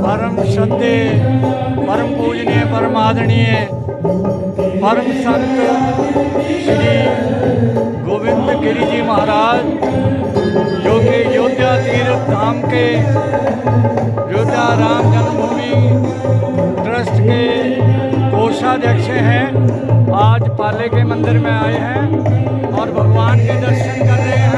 परम श्रद्धे, परम पूजनीय, परम आदरणीय, परम संत श्री गोविंद गिरी जी महाराज, जो कि अयोध्या तीर्थ धाम के अयोध्या राम जन्मभूमि ट्रस्ट के कोषाध्यक्ष हैं, आज पाले के मंदिर में आए हैं और भगवान के दर्शन कर रहे हैं।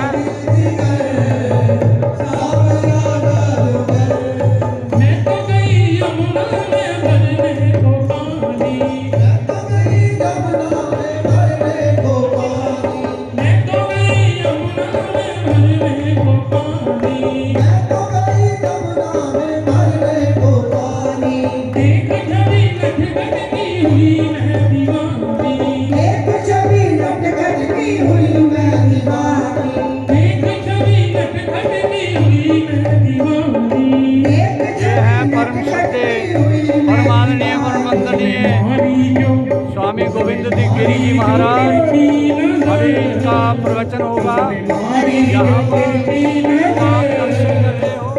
परमाननीय परमवंदनीय स्वामी गोविंद गिरी जी महाराज, अभी इनका प्रवचन होगा। यहाँ पर आप दर्शन कर रहे हो।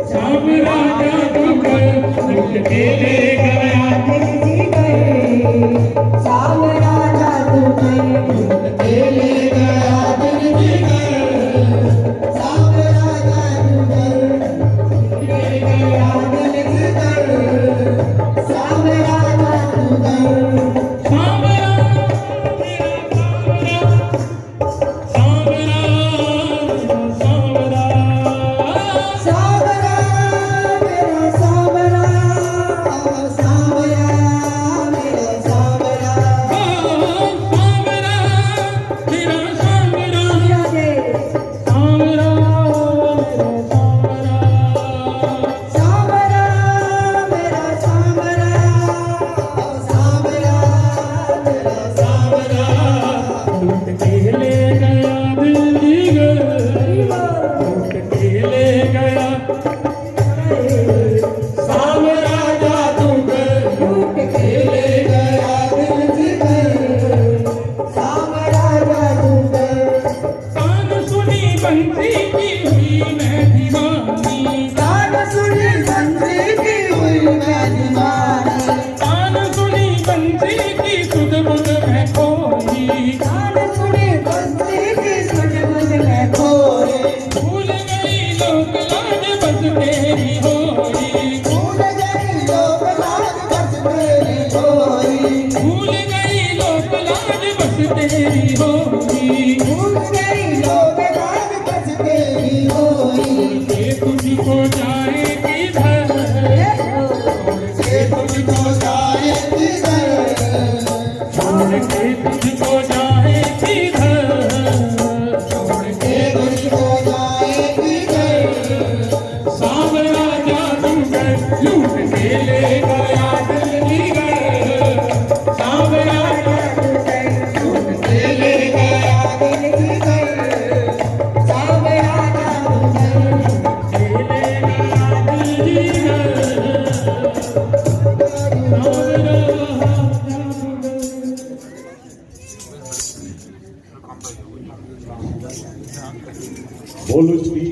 बोलो श्री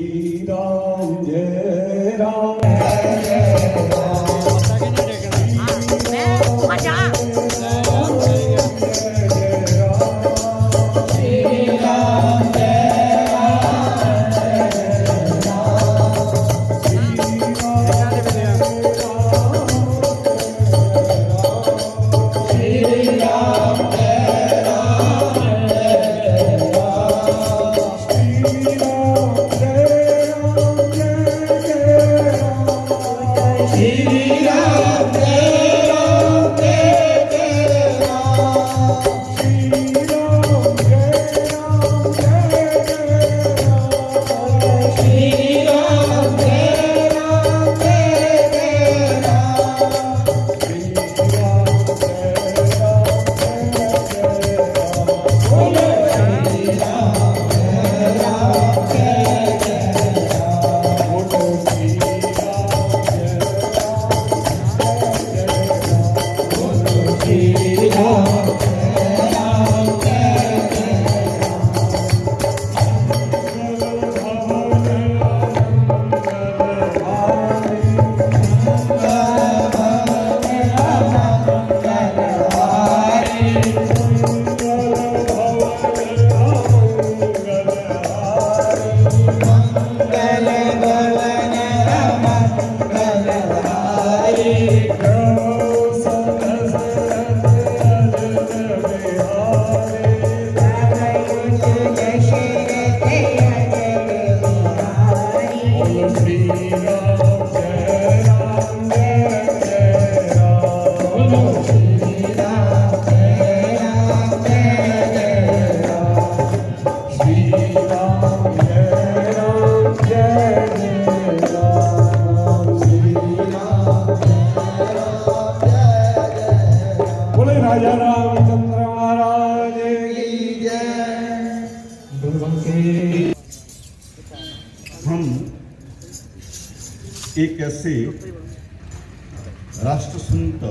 राम जय राम। जय एक ऐसे राष्ट्र संत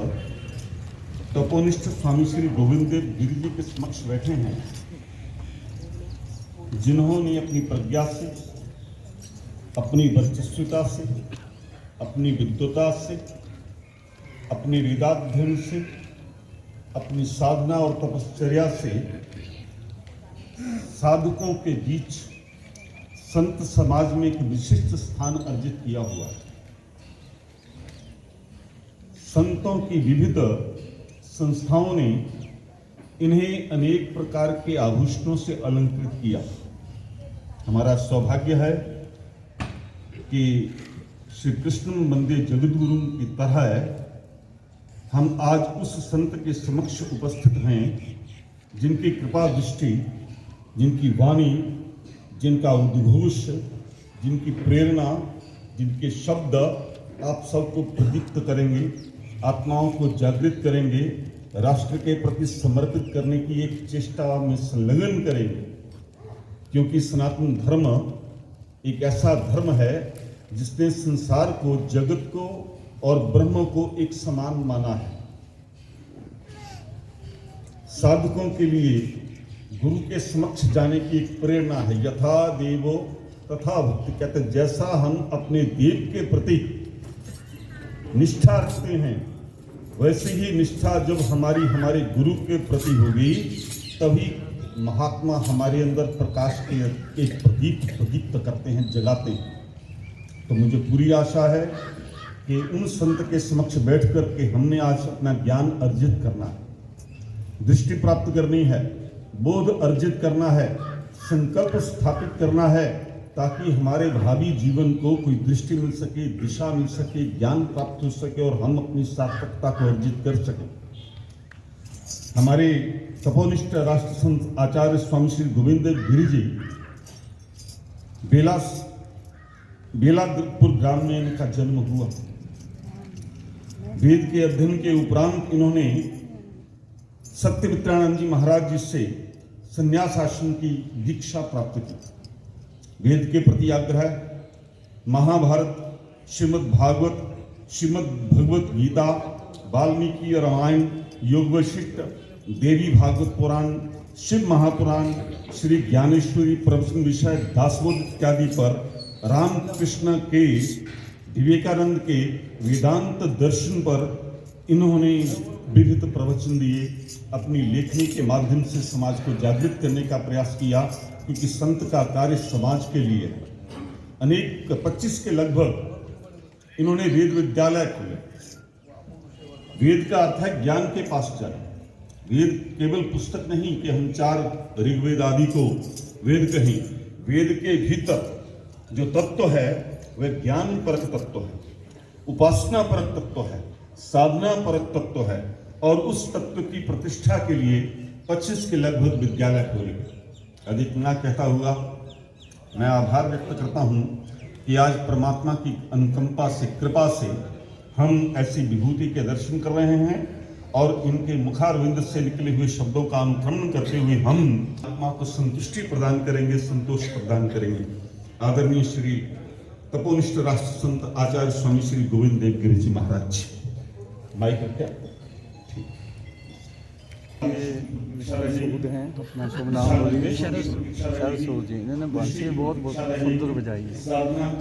तपोनिष्ठ स्वामी श्री गोविंद देव गिरि जी के समक्ष बैठे हैं, जिन्होंने अपनी प्रज्ञा से, अपनी वर्चस्विता से, अपनी विद्वता से, अपने वेदाध्ययन से, अपनी साधना और तपश्चर्या से साधकों के बीच संत समाज में एक विशिष्ट स्थान अर्जित किया हुआ है। संतों की विविध संस्थाओं ने इन्हें अनेक प्रकार के आभूषणों से अलंकृत किया। हमारा सौभाग्य है कि श्री कृष्ण वंदे जगद्गुरु की तरह हम आज उस संत के समक्ष उपस्थित हैं, जिनकी कृपा दृष्टि, जिनकी वाणी, जिनका उद्घोष, जिनकी प्रेरणा, जिनके शब्द आप सबको प्रदीप्त करेंगे, आत्माओं को जागृत करेंगे, राष्ट्र के प्रति समर्पित करने की एक चेष्टा में संलग्न करेंगे। क्योंकि सनातन धर्म एक ऐसा धर्म है जिसने संसार को, जगत को और ब्रह्म को एक समान माना है। साधकों के लिए गुरु के समक्ष जाने की एक प्रेरणा है। यथा देवो तथा भक्ति, कहते जैसा हम अपने देव के प्रति निष्ठा रखते हैं, वैसे ही निष्ठा जब हमारे गुरु के प्रति होगी, तभी महात्मा हमारे अंदर प्रकाश के एक प्रदीप प्रदीप्त करते हैं, जगाते हैं। तो मुझे पूरी आशा है कि उन संत के समक्ष बैठ कर के हमने आज अपना ज्ञान अर्जित करना है, दृष्टि प्राप्त करनी है, बोध अर्जित करना है, संकल्प स्थापित करना है, ताकि हमारे भावी जीवन को कोई दृष्टि मिल सके, दिशा मिल सके, ज्ञान प्राप्त हो सके और हम अपनी सार्थकता को अर्जित कर सकें। हमारे तपोनिष्ठ राष्ट्र संत आचार्य स्वामी श्री गोविंद देव गिरि जी बेलापुर ग्राम में इनका जन्म हुआ। वेद के अध्ययन के उपरांत इन्होंने सत्यमित्रानंद जी महाराज जी से संन्यास आश्रम की दीक्षा प्राप्त की। वेद के प्रति आग्रह, महाभारत, श्रीमद् भागवत, श्रीमद् भगवत गीता, वाल्मीकि रामायण, योग वशिष्ठ, देवी भागवत पुराण, शिव महापुराण, श्री ज्ञानेश्वरी प्रवचन विषय, दासबोध इत्यादि पर रामकृष्ण के, विवेकानंद के वेदांत दर्शन पर इन्होंने विविध प्रवचन दिए। अपनी लेखनी के माध्यम से समाज को जागृत करने का प्रयास किया, क्योंकि संत का कार्य समाज के लिए है। अनेक 25 के लगभग इन्होंने वेद विद्यालय खोले। वेद का अर्थ है ज्ञान के पास जाना। वेद केवल पुस्तक नहीं कि हम 4 ऋग्वेद आदि को वेद कहें। वेद के भीतर जो तत्व है वह ज्ञान परक तत्व है, उपासना परक तत्व है, साधना परक तत्व है, और उस तत्व की प्रतिष्ठा के लिए 25 के लगभग विद्यालय खोले गए। अधिक ना कहता हुआ मैं आभार व्यक्त करता हूँ कि आज परमात्मा की अनुकंपा से, कृपा से हम ऐसी विभूति के दर्शन कर रहे हैं, और इनके मुखारविंद से निकले हुए शब्दों का अनुकरण करते हुए हम आत्मा को संतुष्टि प्रदान करेंगे, संतोष प्रदान करेंगे। आदरणीय श्री तपोनिष्ठ राष्ट्र संत आचार्य स्वामी श्री गोविंद देव गिरि जी महाराज जी, माइक क्या सूद हैं, अपना शुभ नाम बोलिए। शरद सूद जी, इन्होंने बंसी बहुत सुंदर बजाई है,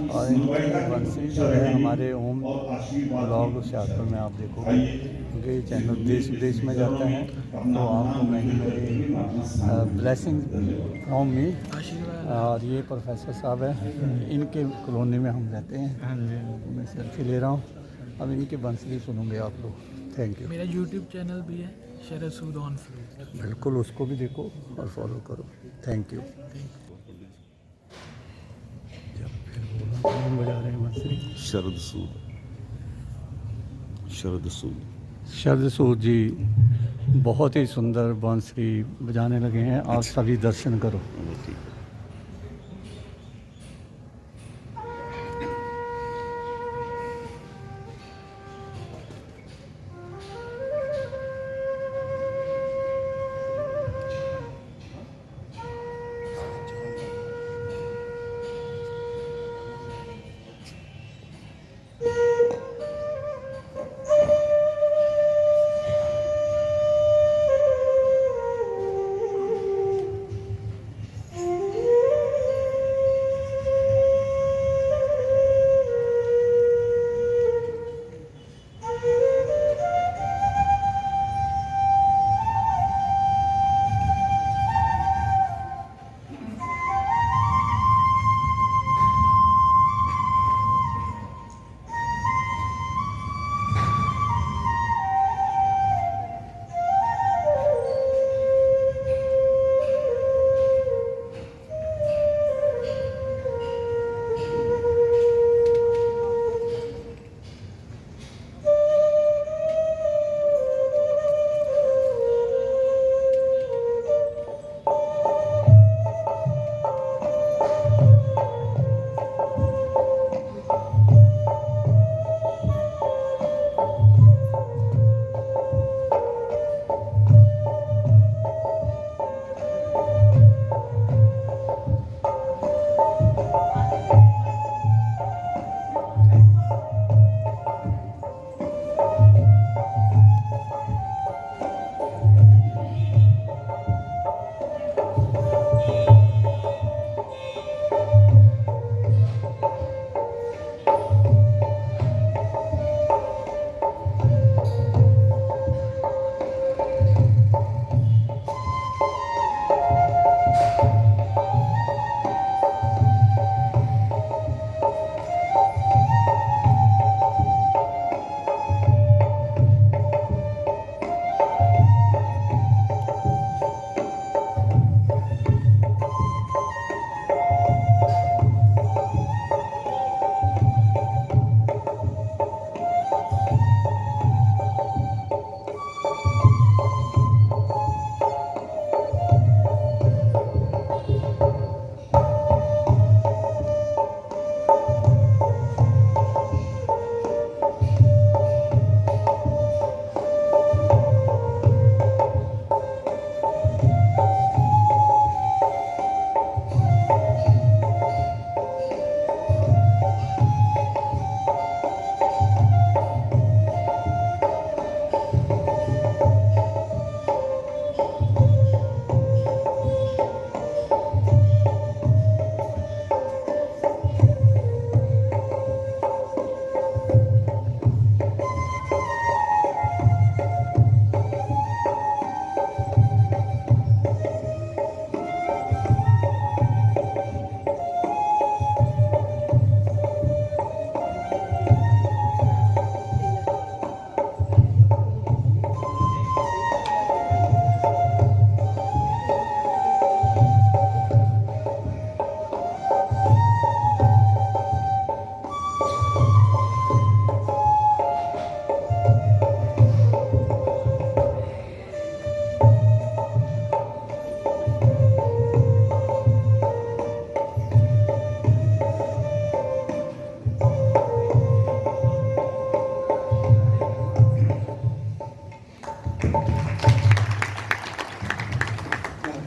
और इनकी बंसी जो है हमारे ओम ब्लॉग हुशियारपुर में आप देखोगे, उनके चैनल देश विदेश में जाते हैं, तो आपको मैं ब्लेसिंग फ्रॉम मी। और ये प्रोफेसर साहब हैं, इनके कॉलोनी में हम रहते हैं। मैं सेल्फी ले रहा हूँ, अब इनकी बंसी सुनूंगे आप लोग। Thank you. मेरा यूट्यूब चैनल भी है, शरद सूद ऑन फ्लूट, बिल्कुल उसको भी देखो और फॉलो करो। Thank you. कौन बजा रहे हैं बंसुरी? शरद सूद, शरद सूद, शरद सूद जी बहुत ही सुंदर बांसुरी बजाने लगे हैं। आप सभी दर्शन करो।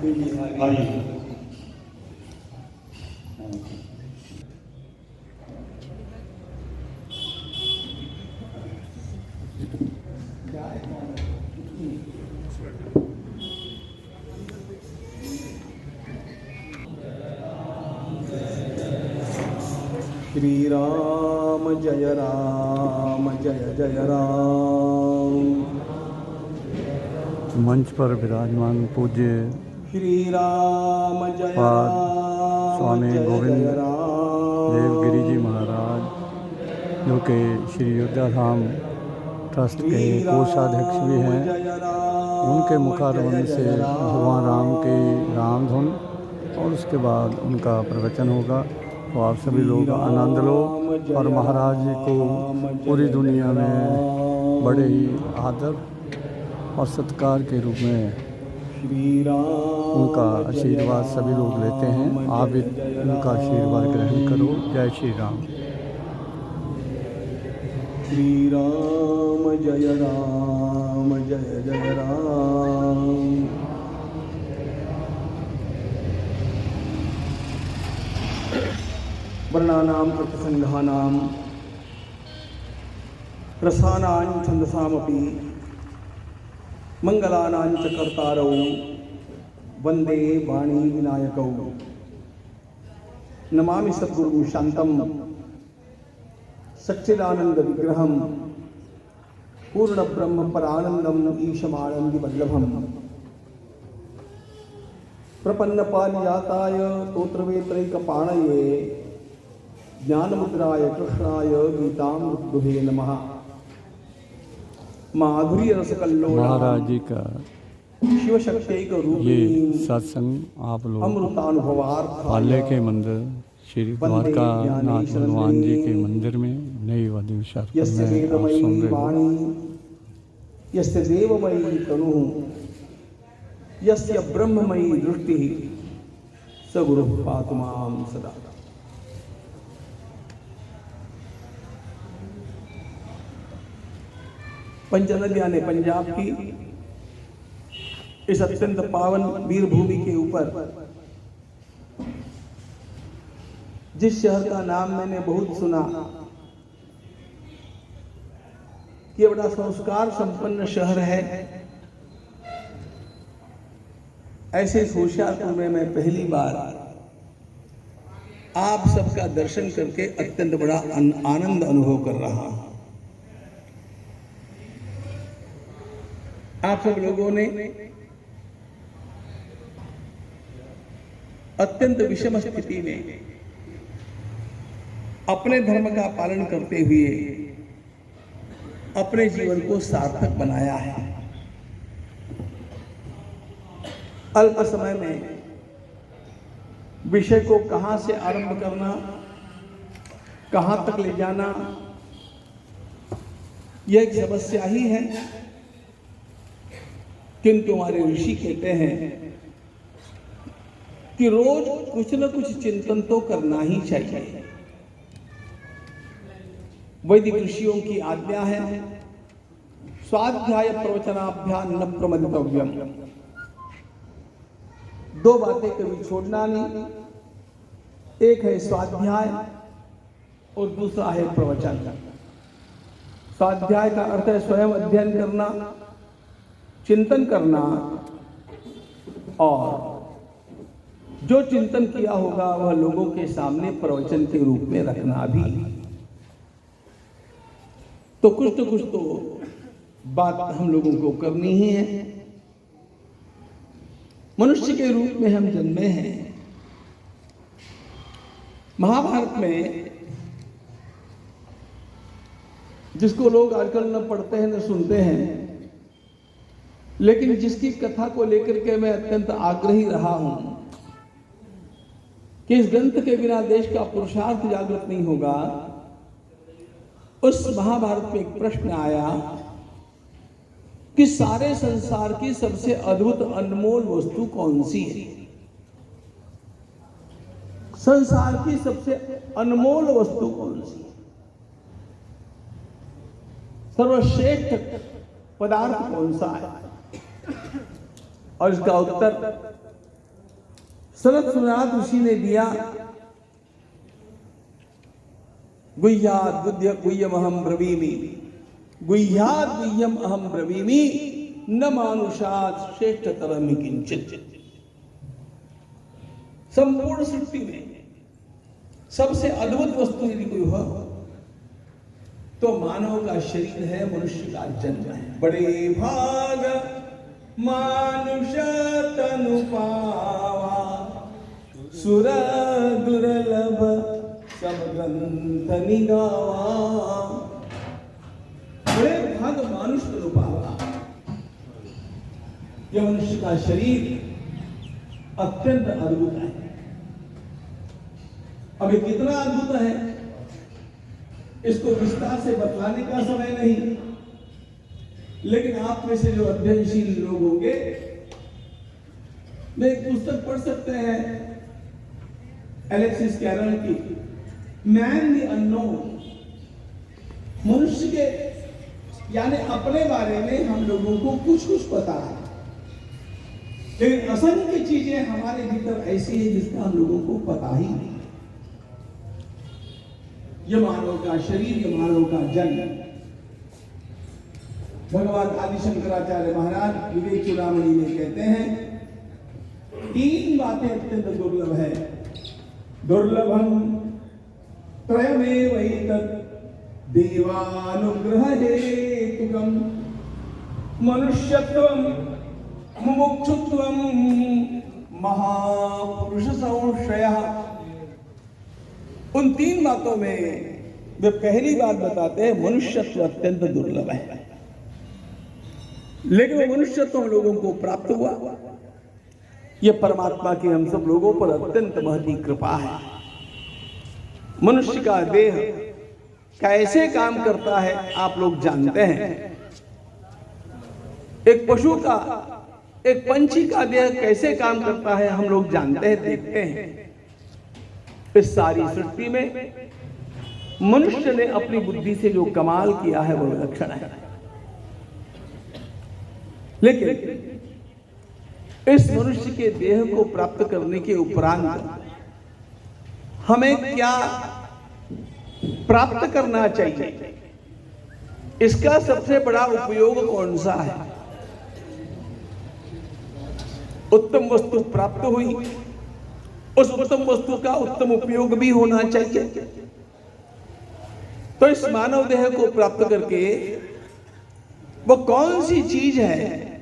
आइए। श्री राम जय जय राम। मंच पर विराजमान पूज्य श्री राम जय पाद राम स्वामी जय गोविंद जय राम। देवगिरी जी महाराज, जो कि श्री अयोध्या धाम ट्रस्ट के कोषाध्यक्ष भी हैं, उनके मुखारविंद से भगवान राम की राम धुन और उसके बाद उनका प्रवचन होगा। तो आप सभी लोग आनंद लो और महाराज जी को पूरी दुनिया में बड़े ही आदर और सत्कार के रूप में उनका आशीर्वाद सभी लोग लेते हैं। आप भी उनका आशीर्वाद ग्रहण करो। जय श्री राम। श्री राम जय जय राम। वर्णानाम् अर्थसंघानां रसानां छन्दसामपि मंगलानां च कर्तारौ वंदे वाणी विनायकौ। नमामि सद्गुरुं शान्तं सच्चिदानंद विग्रहं पूर्णब्रह्म परानंदं ईशमानंदवल्लभं। प्रपन्नपारिजाताय स्तोत्रवेत्रैकपाणये ज्ञानमुद्राय कृष्णाय गीतामृतदुहे नमः। माधुर्य रसकल्लोला महाराज जी का शिवशक्त्यैक ये रूपिणी सत्संग आप लोग अमृतानुभवार्थाय पाले के मंदिर श्री द्वारका नाथ भगवान जी के मंदिर में नई वधुषा यस्य में आप वेदमयी सुन रहे हो। वाणी यस्य देवमयी तनुः यस्य ब्रह्ममयी दृष्टिः स गुरुः पातु मां सदा। पंचनदियाँ ने पंजाब की इस अत्यंत पावन वीर भूमि के ऊपर जिस शहर का नाम मैंने बहुत सुना कि ये बड़ा संस्कार संपन्न शहर है, ऐसे होशियारपुर में मैं पहली बार आप सबका दर्शन करके अत्यंत बड़ा आनंद अनुभव कर रहा हूं। आप सब लोगों ने अत्यंत विषम स्थिति में अपने धर्म का पालन करते हुए अपने जीवन को सार्थक बनाया है। अल्प समय में विषय को कहां से आरंभ करना, कहां तक ले जाना, यह एक समस्या ही है। किंतु हमारे ऋषि कहते हैं कि रोज कुछ न कुछ चिंतन तो करना ही चाहिए। वैदिक ऋषियों की आज्ञा है, स्वाध्याय प्रवचनाभ्याम न प्रमदितव्यम। दो बातें कभी छोड़ना नहीं, एक है स्वाध्याय और दूसरा है प्रवचन। स्वाध्याय का अर्थ है स्वयं अध्ययन करना, चिंतन करना, और जो चिंतन किया होगा वह लोगों के सामने प्रवचन के रूप में रखना भी। तो कुछ तो बात हम लोगों को करनी ही है। मनुष्य के रूप में हम जन्मे हैं। महाभारत में जिसको लोग आजकल न पढ़ते हैं न सुनते हैं, लेकिन जिसकी कथा को लेकर के मैं अत्यंत आग्रही रहा हूं कि इस ग्रंथ के बिना देश का पुरुषार्थ जागृत नहीं होगा, उस महाभारत में एक प्रश्न आया कि सारे संसार की सबसे अद्भुत अनमोल वस्तु कौन सी है। संसार की सबसे अनमोल वस्तु कौन सी है, सर्वश्रेष्ठ पदार्थ कौन सा है। और इसका उत्तर सनत सुनात ऋषि ने दिया, गुह्यात बुद्ध्य गुह्यम अहम ब्रवीमि, गुह्यात गुह्यम अहम ब्रवीमि, न मानुषात श्रेष्ठतरम किंचित। संपूर्ण सृष्टि में सबसे अद्भुत वस्तु यदि कोई हो तो मानव का शरीर है, मनुष्य का जन्म है। बड़े भाग मानुष तनु पावा, सुर दुर्लभ सब ग्रंथ निगावा। बड़े भाग मानुष तनु पावा, यह मनुष्य का शरीर अत्यंत अद्भुत है। अब ये कितना अद्भुत है इसको विस्तार से बतलाने का समय नहीं, लेकिन आप में से जो अध्ययनशील लोग होंगे वे एक पुस्तक पढ़ सकते हैं एलेक्सिस कैरल की, मैन द अननोन। मनुष्य के यानी अपने बारे में हम लोगों को कुछ कुछ पता है, लेकिन असंख्य चीजें हमारे भीतर ऐसी है जिसका हम लोगों को पता ही नहीं। यह मानव का शरीर, यह मानव का जन्म। भगवान आदि शंकराचार्य महाराज विवेक चूड़ामणि में कहते हैं 3 बातें अत्यंत दुर्लभ है। दुर्लभम त्रयमेवैतत् देवानुग्रह हेतुकम, मनुष्यत्वम मुमुक्षुत्वम महापुरुष संश्रयः। उन 3 बातों में वे पहली बात बताते हैं मनुष्यत्व अत्यंत दुर्लभ है, लेकिन वो मनुष्यत्व हम लोगों को प्राप्त हुआ। यह परमात्मा की हम सब लोगों पर अत्यंत महती कृपा है। मनुष्य का देह कैसे काम करता है आप लोग जानते हैं। एक पशु का, एक पंछी का देह कैसे काम करता है हम लोग जानते हैं, देखते हैं। इस सारी सृष्टि में मनुष्य ने अपनी बुद्धि से जो कमाल किया है वो विलक्षण है। लेकिन इस मनुष्य के देह को प्राप्त करने के उपरांत हमें क्या प्राप्त करना चाहिए, इसका सबसे बड़ा उपयोग कौन सा है। उत्तम वस्तु प्राप्त हुई, उस उत्तम वस्तु का उत्तम उपयोग भी होना चाहिए। तो इस मानव देह को प्राप्त करके वो कौन सी चीज है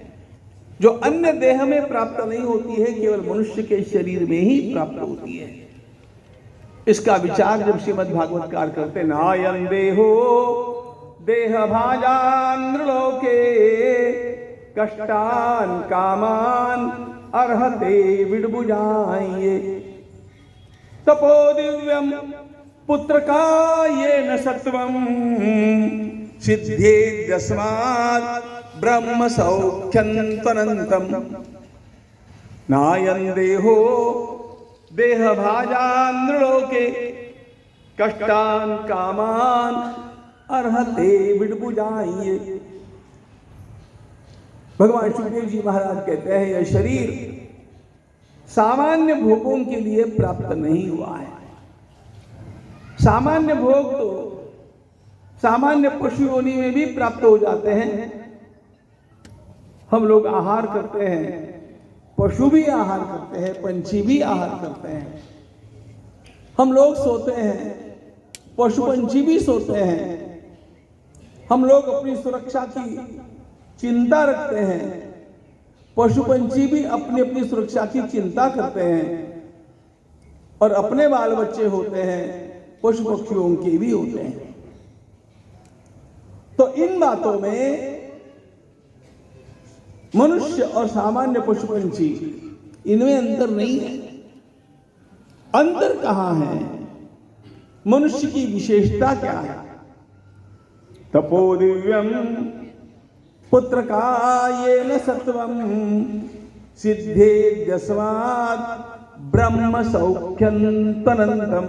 जो अन्य देह में प्राप्त नहीं होती है, केवल मनुष्य के शरीर में ही प्राप्त होती है। इसका विचार जब श्रीमद् भागवतकार करते, नायं देहो देह भाजान नृलोके कष्टान कामान अर्हते विडबुजाये, तपो दिव्यम पुत्र का ये न सत्वम सिद्धे यस्मात् ब्रह्म सौख्यंतनंतम। नायं देहो देह भाजान नृलोके कष्टान कामान अर्हते विडबुजाये। भगवान सुखदेव जी महाराज कहते हैं यह शरीर सामान्य भोगों के लिए प्राप्त नहीं हुआ है। सामान्य भोग तो सामान्य पशु योनि में भी प्राप्त हो जाते हैं। हम लोग आहार करते हैं, पशु भी आहार करते हैं, पंछी भी आहार करते हैं। हम लोग सोते हैं, पशु पंछी भी सोते हैं। हम लोग अपनी सुरक्षा की चिंता रखते हैं, पशु पंछी भी अपनी अपनी सुरक्षा की चिंता करते हैं। और अपने बाल बच्चे होते हैं, पशु पक्षियों के भी होते हैं। तो इन बातों में मनुष्य और सामान्य पशु पंछी इनमें अंतर नहीं है। अंतर कहां है, मनुष्य की विशेषता क्या है। तपो दिव्यम पुत्र का ये न सत्वम सिद्धे यस्मात् ब्रह्म सौख्यंतनंतम।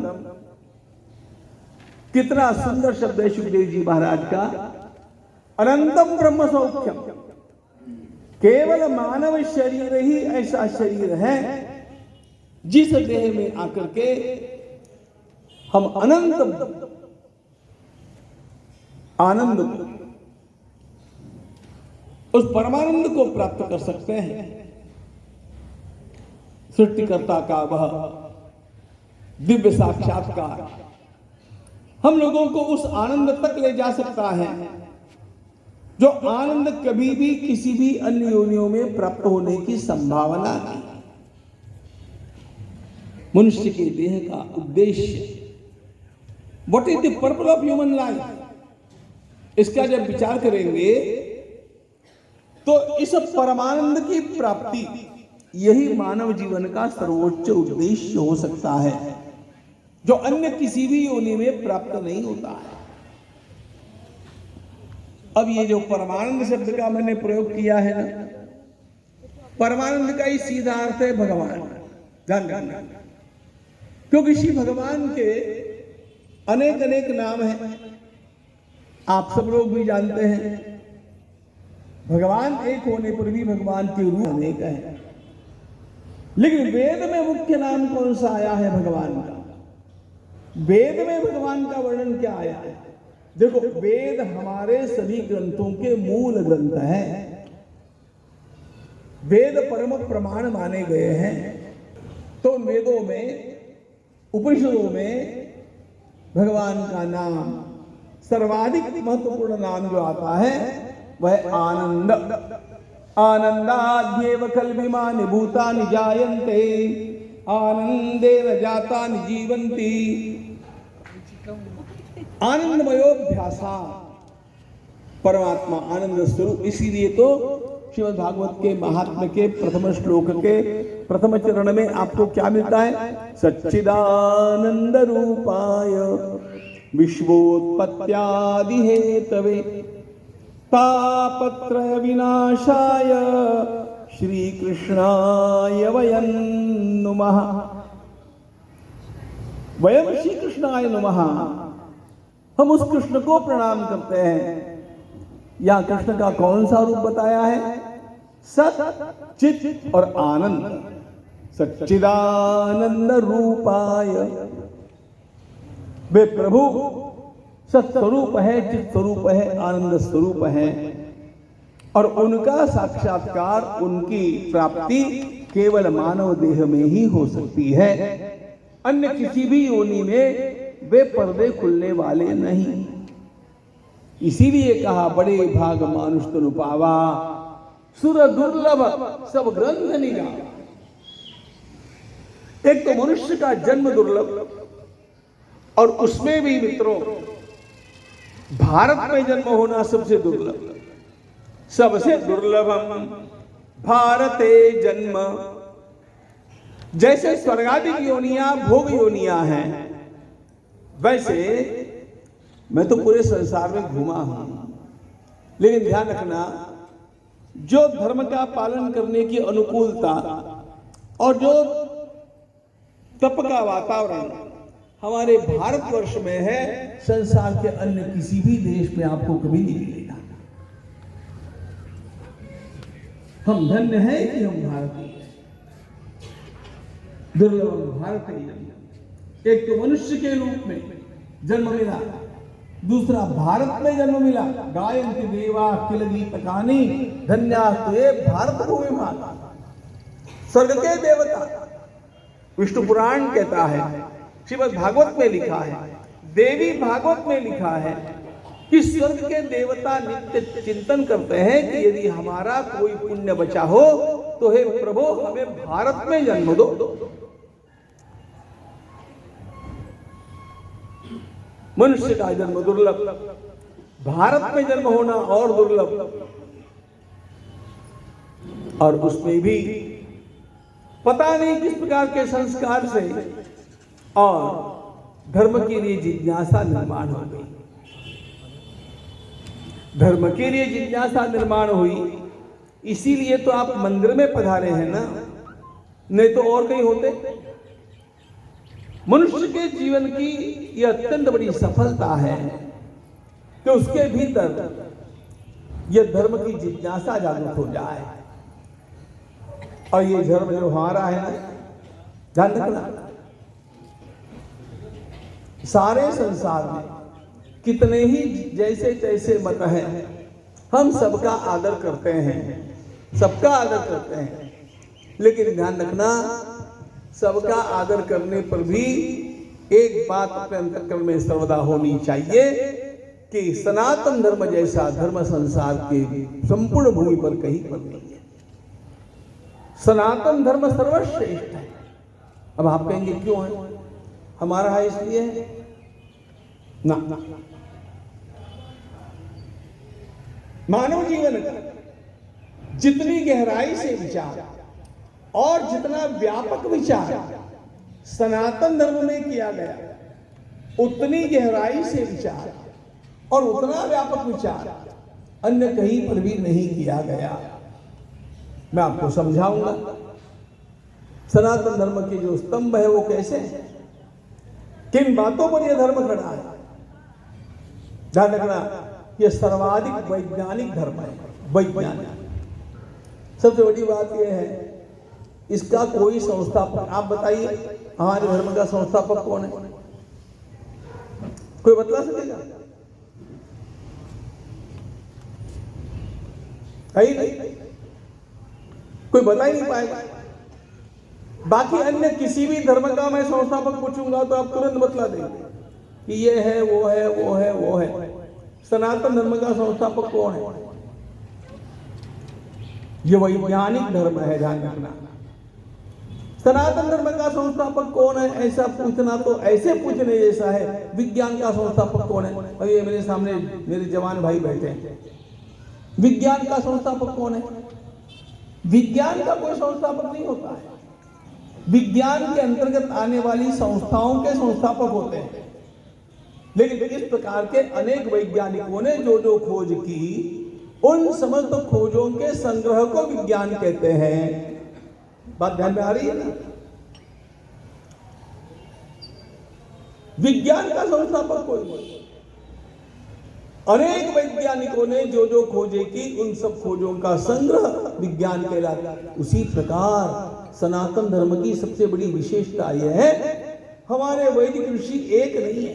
कितना सुंदर शब्द है सुखदेव जी महाराज का, अनंतम ब्रह्म सौख्यम। केवल मानव शरीर ही ऐसा शरीर है जिस देह में आकर के हम अनंत आनंद उस परमानंद को प्राप्त कर सकते हैं। सृष्टिकर्ता का वह दिव्य साक्षात्कार हम लोगों को उस आनंद तक ले जा सकता है जो आनंद कभी भी किसी भी अन्य योनियों में प्राप्त होने की संभावना नहीं। मनुष्य के देह का उद्देश्य, what is the purpose of human life, इसका जब विचार करेंगे तो इस परमानंद की प्राप्ति यही मानव जीवन का सर्वोच्च उद्देश्य हो सकता है, जो अन्य किसी भी योनि में प्राप्त नहीं होता है। अब ये जो परमानंद शब्द का मैंने प्रयोग किया है ना, परमानंद का ही सीधा अर्थ है भगवान। ध्यान रखना, क्योंकि श्री भगवान के अनेक अनेक नाम हैं, आप सब लोग भी जानते हैं। भगवान एक होने पर भी भगवान के रूप अनेक हैं, लेकिन वेद में मुख्य नाम कौन सा आया है भगवान का? वेद में भगवान का वर्णन क्या आया है? देखो, वेद हमारे सभी ग्रंथों के मूल ग्रंथ हैं। वेद परम प्रमाण माने गए हैं। तो वेदों में, उपनिषदों में भगवान का नाम सर्वाधिक महत्वपूर्ण नाम जो आता है वह आनंद। आनंदाद्येव खल्विमानि भूतानि जायन्ते आनंदेन जातानि जीवन्ति। आनंदमयोभ्यासा, परमात्मा आनंद स्वरूप। इसीलिए तो श्रीमद् भागवत के महात्म्य के प्रथम श्लोक के प्रथम चरण में आपको क्या मिलता है? सच्चिदानंद रूपाय विश्वोत्पत्त्यादि हेतवे तापत्रय विनाशाय श्री कृष्णाय वयं नुमः। वयं श्री कृष्णाय नुमः, हम उस कृष्ण को प्रणाम करते हैं। यहां कृष्ण का कौन सा रूप बताया है? सत, चित और आनंद। सच्चिदानंद रूपाय, वे प्रभु सत्स्वरूप है, चित स्वरूप है, आनंद स्वरूप है, और उनका साक्षात्कार, उनकी प्राप्ति केवल मानव देह में ही हो सकती है। अन्य किसी भी योनि में वे पर्दे खुलने वाले नहीं। इसीलिए कहा, बड़े भाग मानुष तनु पावा सुर दुर्लभ सब ग्रंथ निगा। एक तो मनुष्य का जन्म दुर्लभ, और उसमें भी मित्रों भारत में जन्म होना सबसे दुर्लभ। सबसे दुर्लभम भारते जन्म। जैसे स्वर्गादिक योनियां भोग योनियां हैं, वैसे मैं तो पूरे संसार में घूमा हूं, लेकिन ध्यान रखना, जो धर्म का पालन करने की अनुकूलता और जो तप का वातावरण हमारे भारतवर्ष में है, संसार के अन्य किसी भी देश में आपको कभी नहीं मिलेगा। हम धन्य हैं कि हम भारतीय हैं। दुर्लभ भारतीय। एक तो मनुष्य के रूप में जन्म मिला, दूसरा भारत में जन्म मिला। गायन्ति देवा किल गीतकानि धन्यास्ते भारत भूमि माता। स्वर्ग के देवता, विष्णु पुराण कहता है, श्रीमद् भागवत में लिखा है, देवी भागवत में लिखा है कि स्वर्ग के देवता नित्य चिंतन करते हैं कि यदि हमारा कोई पुण्य बचा हो तो हे प्रभु हमें भारत में जन्म दो। मनुष्य का जन्म दुर्लभ, भारत में जन्म होना और दुर्लभ, और उसमें भी पता नहीं किस प्रकार के संस्कार से और धर्म के लिए जिज्ञासा निर्माण हो गई। धर्म के लिए जिज्ञासा निर्माण हुई, इसीलिए तो आप मंदिर में पधारे हैं ना, नहीं तो और कहीं होते। मनुष्य के जीवन की यह अत्यंत बड़ी सफलता है कि उसके भीतर यह धर्म की जिज्ञासा जागृत हो जाए। और ये धर्म जो हमारा है ना, ध्यान रखना, सारे संसार में कितने ही जैसे तैसे मत हैं, हम सबका आदर करते हैं, सबका आदर करते हैं, लेकिन ध्यान रखना सबका आदर करने पर भी एक बात अपने अंतःकरण में सर्वदा होनी चाहिए कि सनातन धर्म जैसा धर्म संसार के संपूर्ण भूमि पर कहीं पर नहीं है। सनातन धर्म सर्वश्रेष्ठ है। अब आप कहेंगे क्यों है? हमारा है इसलिए है ना। मानव जीवन का जितनी गहराई से विचार और जितना व्यापक विचार सनातन धर्म में किया गया, उतनी गहराई से विचार और उतना व्यापक विचार अन्य कहीं पर भी नहीं किया गया। मैं आपको समझाऊंगा। सनातन धर्म के जो स्तंभ है वो कैसे है, किन बातों पर यह धर्म खड़ा है। ध्यान रखना, यह सर्वाधिक वैज्ञानिक धर्म है। वैज्ञानिक सबसे बड़ी बात यह है, इसका कोई संस्थापक, आप बताइए हमारे धर्म का संस्थापक कौन है? कोई बतला सकेगा? है ही नहीं, कोई बता ही नहीं पाएगा। बाकी अन्य किसी भी धर्म का मैं संस्थापक पूछूंगा तो आप तुरंत बतला देंगे कि ये है, वो है, वो है, वो है। सनातन धर्म का संस्थापक कौन है? ये वैज्ञानिक धर्म है। ध्यान रखना, सनातन धर्म का संस्थापक कौन है ऐसा पूछना तो ऐसे पूछने जैसा है विज्ञान का संस्थापक कौन है। अब ये मेरे सामने मेरे जवान भाई बैठे हैं, विज्ञान का संस्थापक कौन है? विज्ञान का कोई संस्थापक नहीं होता है। विज्ञान के अंतर्गत आने वाली संस्थाओं के संस्थापक होते हैं। लेकिन इस प्रकार के अनेक वैज्ञानिकों ने जो जो खोज की, उन समस्त खोजों के संग्रह को विज्ञान कहते हैं। बात ध्यान में आ रही है ना? विज्ञान का संस्थापक कोई नहीं। अनेक वैज्ञानिकों ने जो जो खोजें की, उन सब खोजों का संग्रह विज्ञान कहलाता है। उसी प्रकार सनातन धर्म की सबसे बड़ी विशेषता यह है, हमारे वैदिक ऋषि एक नहीं है,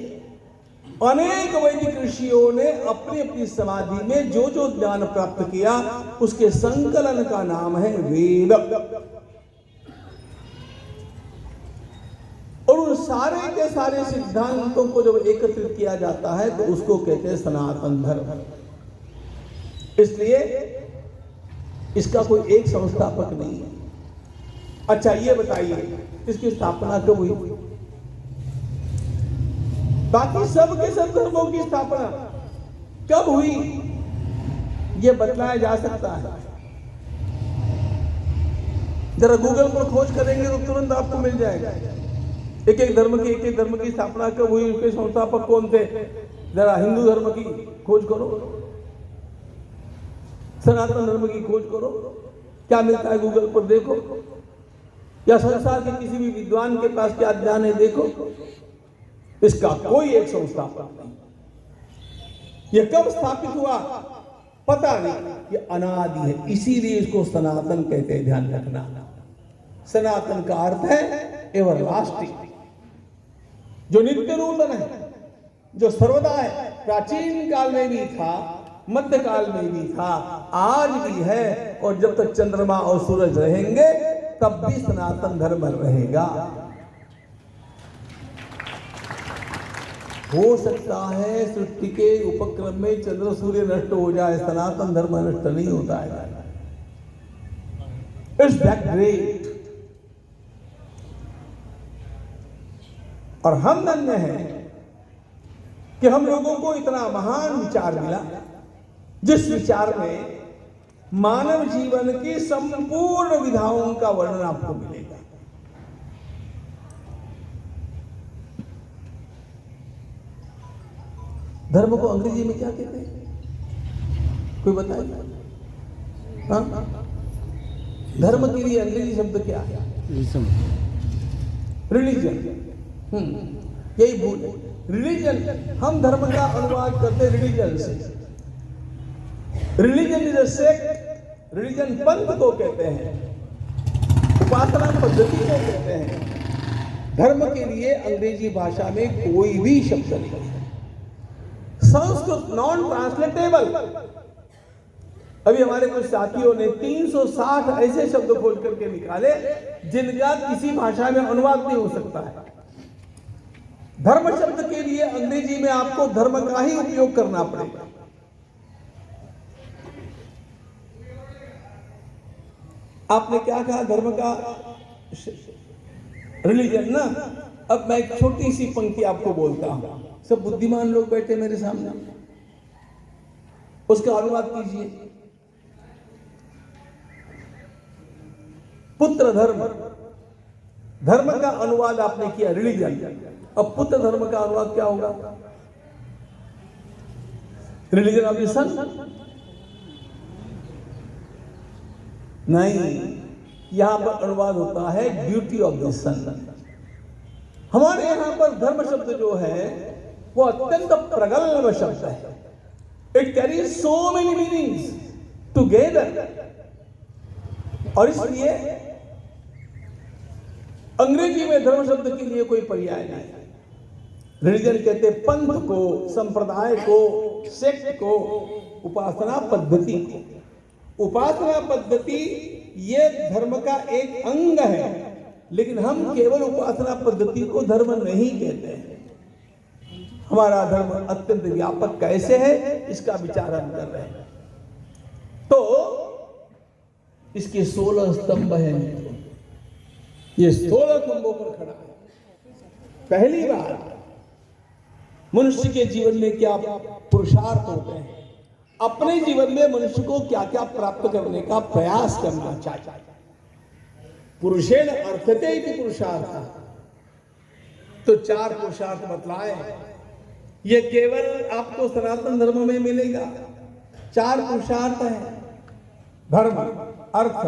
अनेक वैदिक ऋषियों ने अपनी अपनी समाधि में जो जो ज्ञान प्राप्त किया, उसके संकलन का नाम है वेद। और उन सारे के सारे सिद्धांतों को जब एकत्रित किया जाता है तो उसको कहते हैं सनातन धर्म। इसलिए इसका कोई एक संस्थापक नहीं है। अच्छा ये बताइए, इसकी स्थापना कब हुई? बाकी सब के सब धर्मों की स्थापना कब हुई यह बतलाया जा सकता है। जरा गूगल पर खोज करेंगे तो तुरंत आपको मिल जाएगा। एक एक धर्म की स्थापना कब हुई, उसके संस्थापक कौन थे। जरा हिंदू धर्म की खोज करो, सनातन धर्म की खोज करो, क्या मिलता है गूगल पर देखो, या संसार के किसी भी विद्वान के पास क्या ज्ञान है देखो। इसका कोई एक संस्थापक नहीं। यह कब स्थापित हुआ पता नहीं, यह अनादि है, इसीलिए इसको सनातन कहते हैं। ध्यान रखना, सनातन का अर्थ है एवरलास्टिंग, जो नित्य नूतन है, जो सर्वदा है। प्राचीन काल में भी था, मध्य काल में भी था, आज भी है, और जब तक चंद्रमा और सूरज रहेंगे तब भी सनातन धर्म रहेगा। हो सकता है सृष्टि के उपक्रम में चंद्र सूर्य नष्ट हो जाए, सनातन धर्म नष्ट नहीं होता है। It's that great. और हम धन्य हैं कि हम लोगों को इतना महान विचार मिला, जिस विचार में मानव जीवन की संपूर्ण विधाओं का वर्णन आपको मिलेगा। धर्म को अंग्रेजी में क्या कहते हैं, कोई बताए? हाँ? धर्म के लिए अंग्रेजी शब्द क्या है? रिलीजन। यही भूल है। रिलीजन, हम धर्म का अनुवाद करते हैं रिलीजन से। Religion is a sect, religion पंथ को कहते हैं, उपासना पद्धति को कहते हैं। धर्म के लिए अंग्रेजी भाषा में कोई भी शब्द नहीं है। संस्कृत नॉन ट्रांसलेटेबल। अभी हमारे कुछ साथियों ने 360 ऐसे शब्द खोज करके निकाले जिनका किसी भाषा में अनुवाद नहीं हो सकता है। धर्म शब्द के लिए अंग्रेजी में आपको धर्म का ही उपयोग करना पड़ेगा। आपने क्या कहा? धर्म का रिलीजन ना। अब मैं एक छोटी सी पंक्ति आपको बोलता हूं, सब बुद्धिमान लोग बैठे मेरे सामने, उसका अनुवाद कीजिए। पुत्र धर्म, धर्म का अनुवाद आपने किया रिलीजन। अब पुत्र धर्म का अनुवाद क्या होगा? रिलीजन ऑफ द सन? नहीं, यहां पर अनुवाद होता है ड्यूटी ऑफ द सन। हमारे यहां पर धर्म शब्द जो है वो अत्यंत प्रगल्भ शब्द है। It carry so many meanings together, और इसलिए अंग्रेजी में धर्म शब्द के लिए कोई पर्याय नहीं। रिलीजन कहते पंथ को, संप्रदाय को, सेक्ट को, उपासना पद्धति को। उपासना पद्धति ये धर्म का एक अंग है, लेकिन हम केवल उपासना पद्धति को धर्म नहीं कहते हैं। हमारा धर्म अत्यंत व्यापक कैसे है इसका विचार हम कर रहे हैं। तो इसके 16 स्तंभ हैं। ये 16 खंभों पर खड़ा है। पहली बार मनुष्य के जीवन में क्या पुरुषार्थ होते हैं, अपने जीवन में मनुष्य को क्या क्या प्राप्त करने का प्रयास करना चाहिए। पुरुषेण अर्थते इति पुरुषार्थ। तो 4 पुरुषार्थ बतलाए। ये केवल आपको सनातन धर्म में मिलेगा। 4 पुरुषार्थ हैं, धर्म, अर्थ,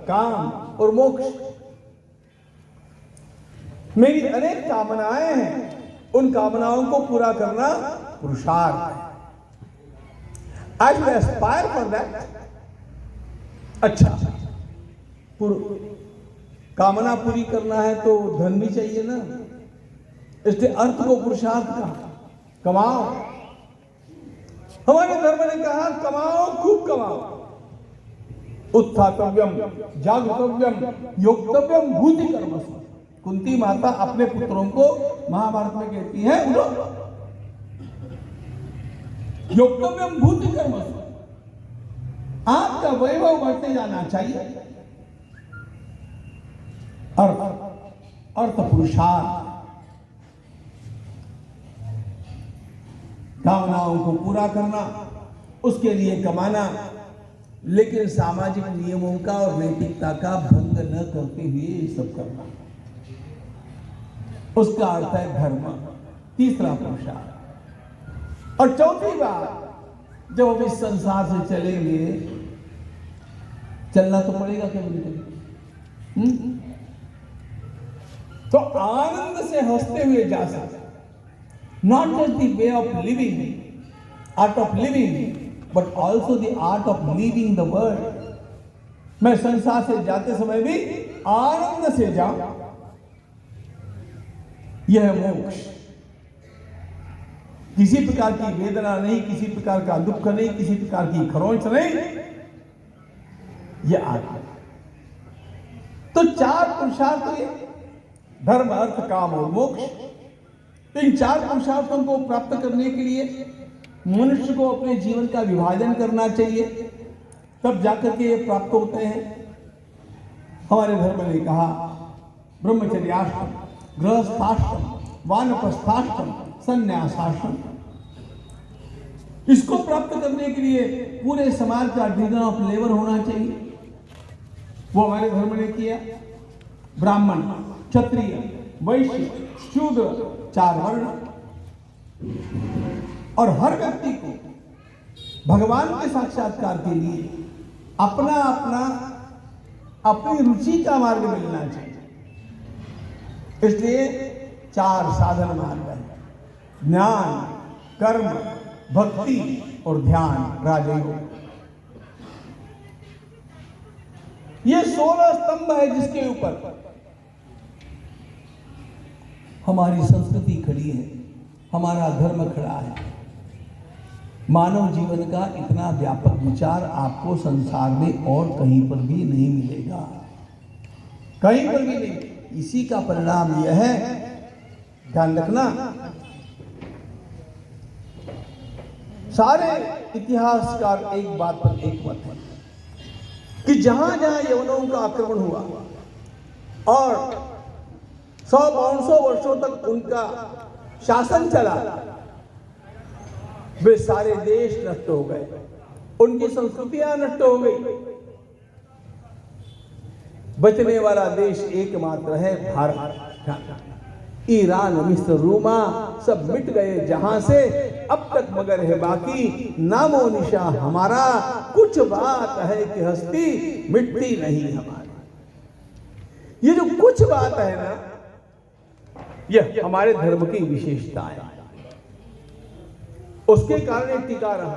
काम और मोक्ष। मेरी अनेक कामनाएं हैं, उन कामनाओं को पूरा करना पुरुषार्थ है। I will Aspire for that. अच्छा, कामना पूरी करना है तो धन भी चाहिए ना, इसलिए अर्थ को पुरुषार्थ कहा। कमाओ। हमारे धर्म ने कहा कमाओ, खूब कमाओ। उत्थातव्यम, जागतव्यम, योक्तव्यम, भूति कर्मसु। कुंती माता अपने पुत्रों को महाभारत में कहती है उठो, योक्तव्यम भूति कर्मसु। आपका वैभव बढ़ते जाना चाहिए। अर्थ पुरुषार्थ, कामनाओं को पूरा करना, उसके लिए कमाना, लेकिन सामाजिक नियमों का और नैतिकता का भंग न करते हुए ये सब करना, उसका अर्थ है धर्म। तीसरा पुरुषार्थ। और चौथी बात, जब हम इस संसार से चलेंगे, चलना तो पड़ेगा कभी, तो आनंद से हंसते हुए जा सकते। Not just the way of living, art of living, but also the art of leaving the world. मैं संसार से जाते समय भी आनंद से जाऊं, यह मोक्ष। किसी प्रकार की वेदना नहीं, किसी प्रकार का दुख नहीं, किसी प्रकार की खरोंच नहीं, यह आत्मा। तो 4 पुरुषार्थ, धर्म, अर्थ, काम और मोक्ष। इन 4 पुरुषार्थों को प्राप्त करने के लिए मनुष्य को अपने जीवन का विभाजन करना चाहिए, तब जाकर के ये प्राप्त होते हैं। हमारे धर्म ने कहा ब्रह्मचर्याश्रम, गृहस्थाश्रम, वानप्रस्थाश्रम, संन्यासाश्रम। इसको प्राप्त करने के लिए पूरे समाज का डिवीजन ऑफ लेबर होना चाहिए। वो हमारे धर्म ने किया। ब्राह्मण, क्षत्रिय, वैश्य, शूद्र, 4 वर्ण, और हर व्यक्ति को भगवान के साक्षात्कार के लिए अपना अपनी रुचि का मार्ग मिलना चाहिए। इसलिए 4 साधन मार्ग है, ज्ञान, कर्म, भक्ति और ध्यान, राजयोग। ये 16 स्तंभ है जिसके ऊपर हमारी संस्कृति खड़ी है, हमारा धर्म खड़ा है। मानव जीवन का इतना व्यापक विचार आपको संसार में और कहीं पर भी नहीं मिलेगा, कहीं पर भी नहीं। इसी का परिणाम यह है, ध्यान रखना, सारे इतिहासकार एक बात पर एक मत है कि जहां जहां यवनों का आक्रमण हुआ और 100-500 वर्षों तक उनका शासन चला, वे सारे देश नष्ट हो गए, उनकी संस्कृतियां नष्ट हो गई। बचने वाला देश एकमात्र है भारत। ईरान, मिस्र, रोमा सब मिट गए जहां से, अब तक मगर है बाकी नामो निशा हमारा। कुछ बात है कि हस्ती मिटती नहीं हमारी। ये जो कुछ बात है ना, यह हमारे धर्म की विशेषता है, उसके कारण ये टिका रहा।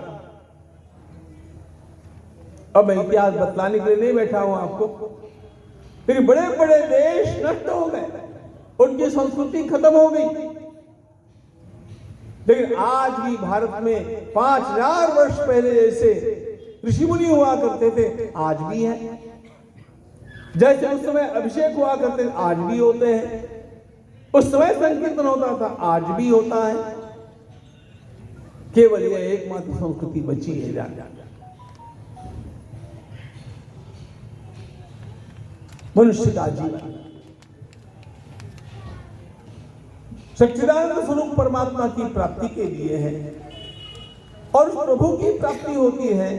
अब मैं इतिहास बतलाने के लिए नहीं बैठा हूं आपको, लेकिन बड़े बड़े देश नष्ट हो गए, उनकी संस्कृति खत्म हो गई। लेकिन आज भी भारत में 5000 वर्ष पहले जैसे ऋषि मुनि हुआ करते थे, आज भी है। जैसे उस समय अभिषेक हुआ करते थे, आज भी होते हैं। उस समय संकीर्तन होता था, आज भी होता है। केवल यह एकमात्र संस्कृति बची है मनुष्य का जीवन। सच्चिदानंद स्वरूप परमात्मा की प्राप्ति के लिए है, और उस प्रभु की प्राप्ति होती है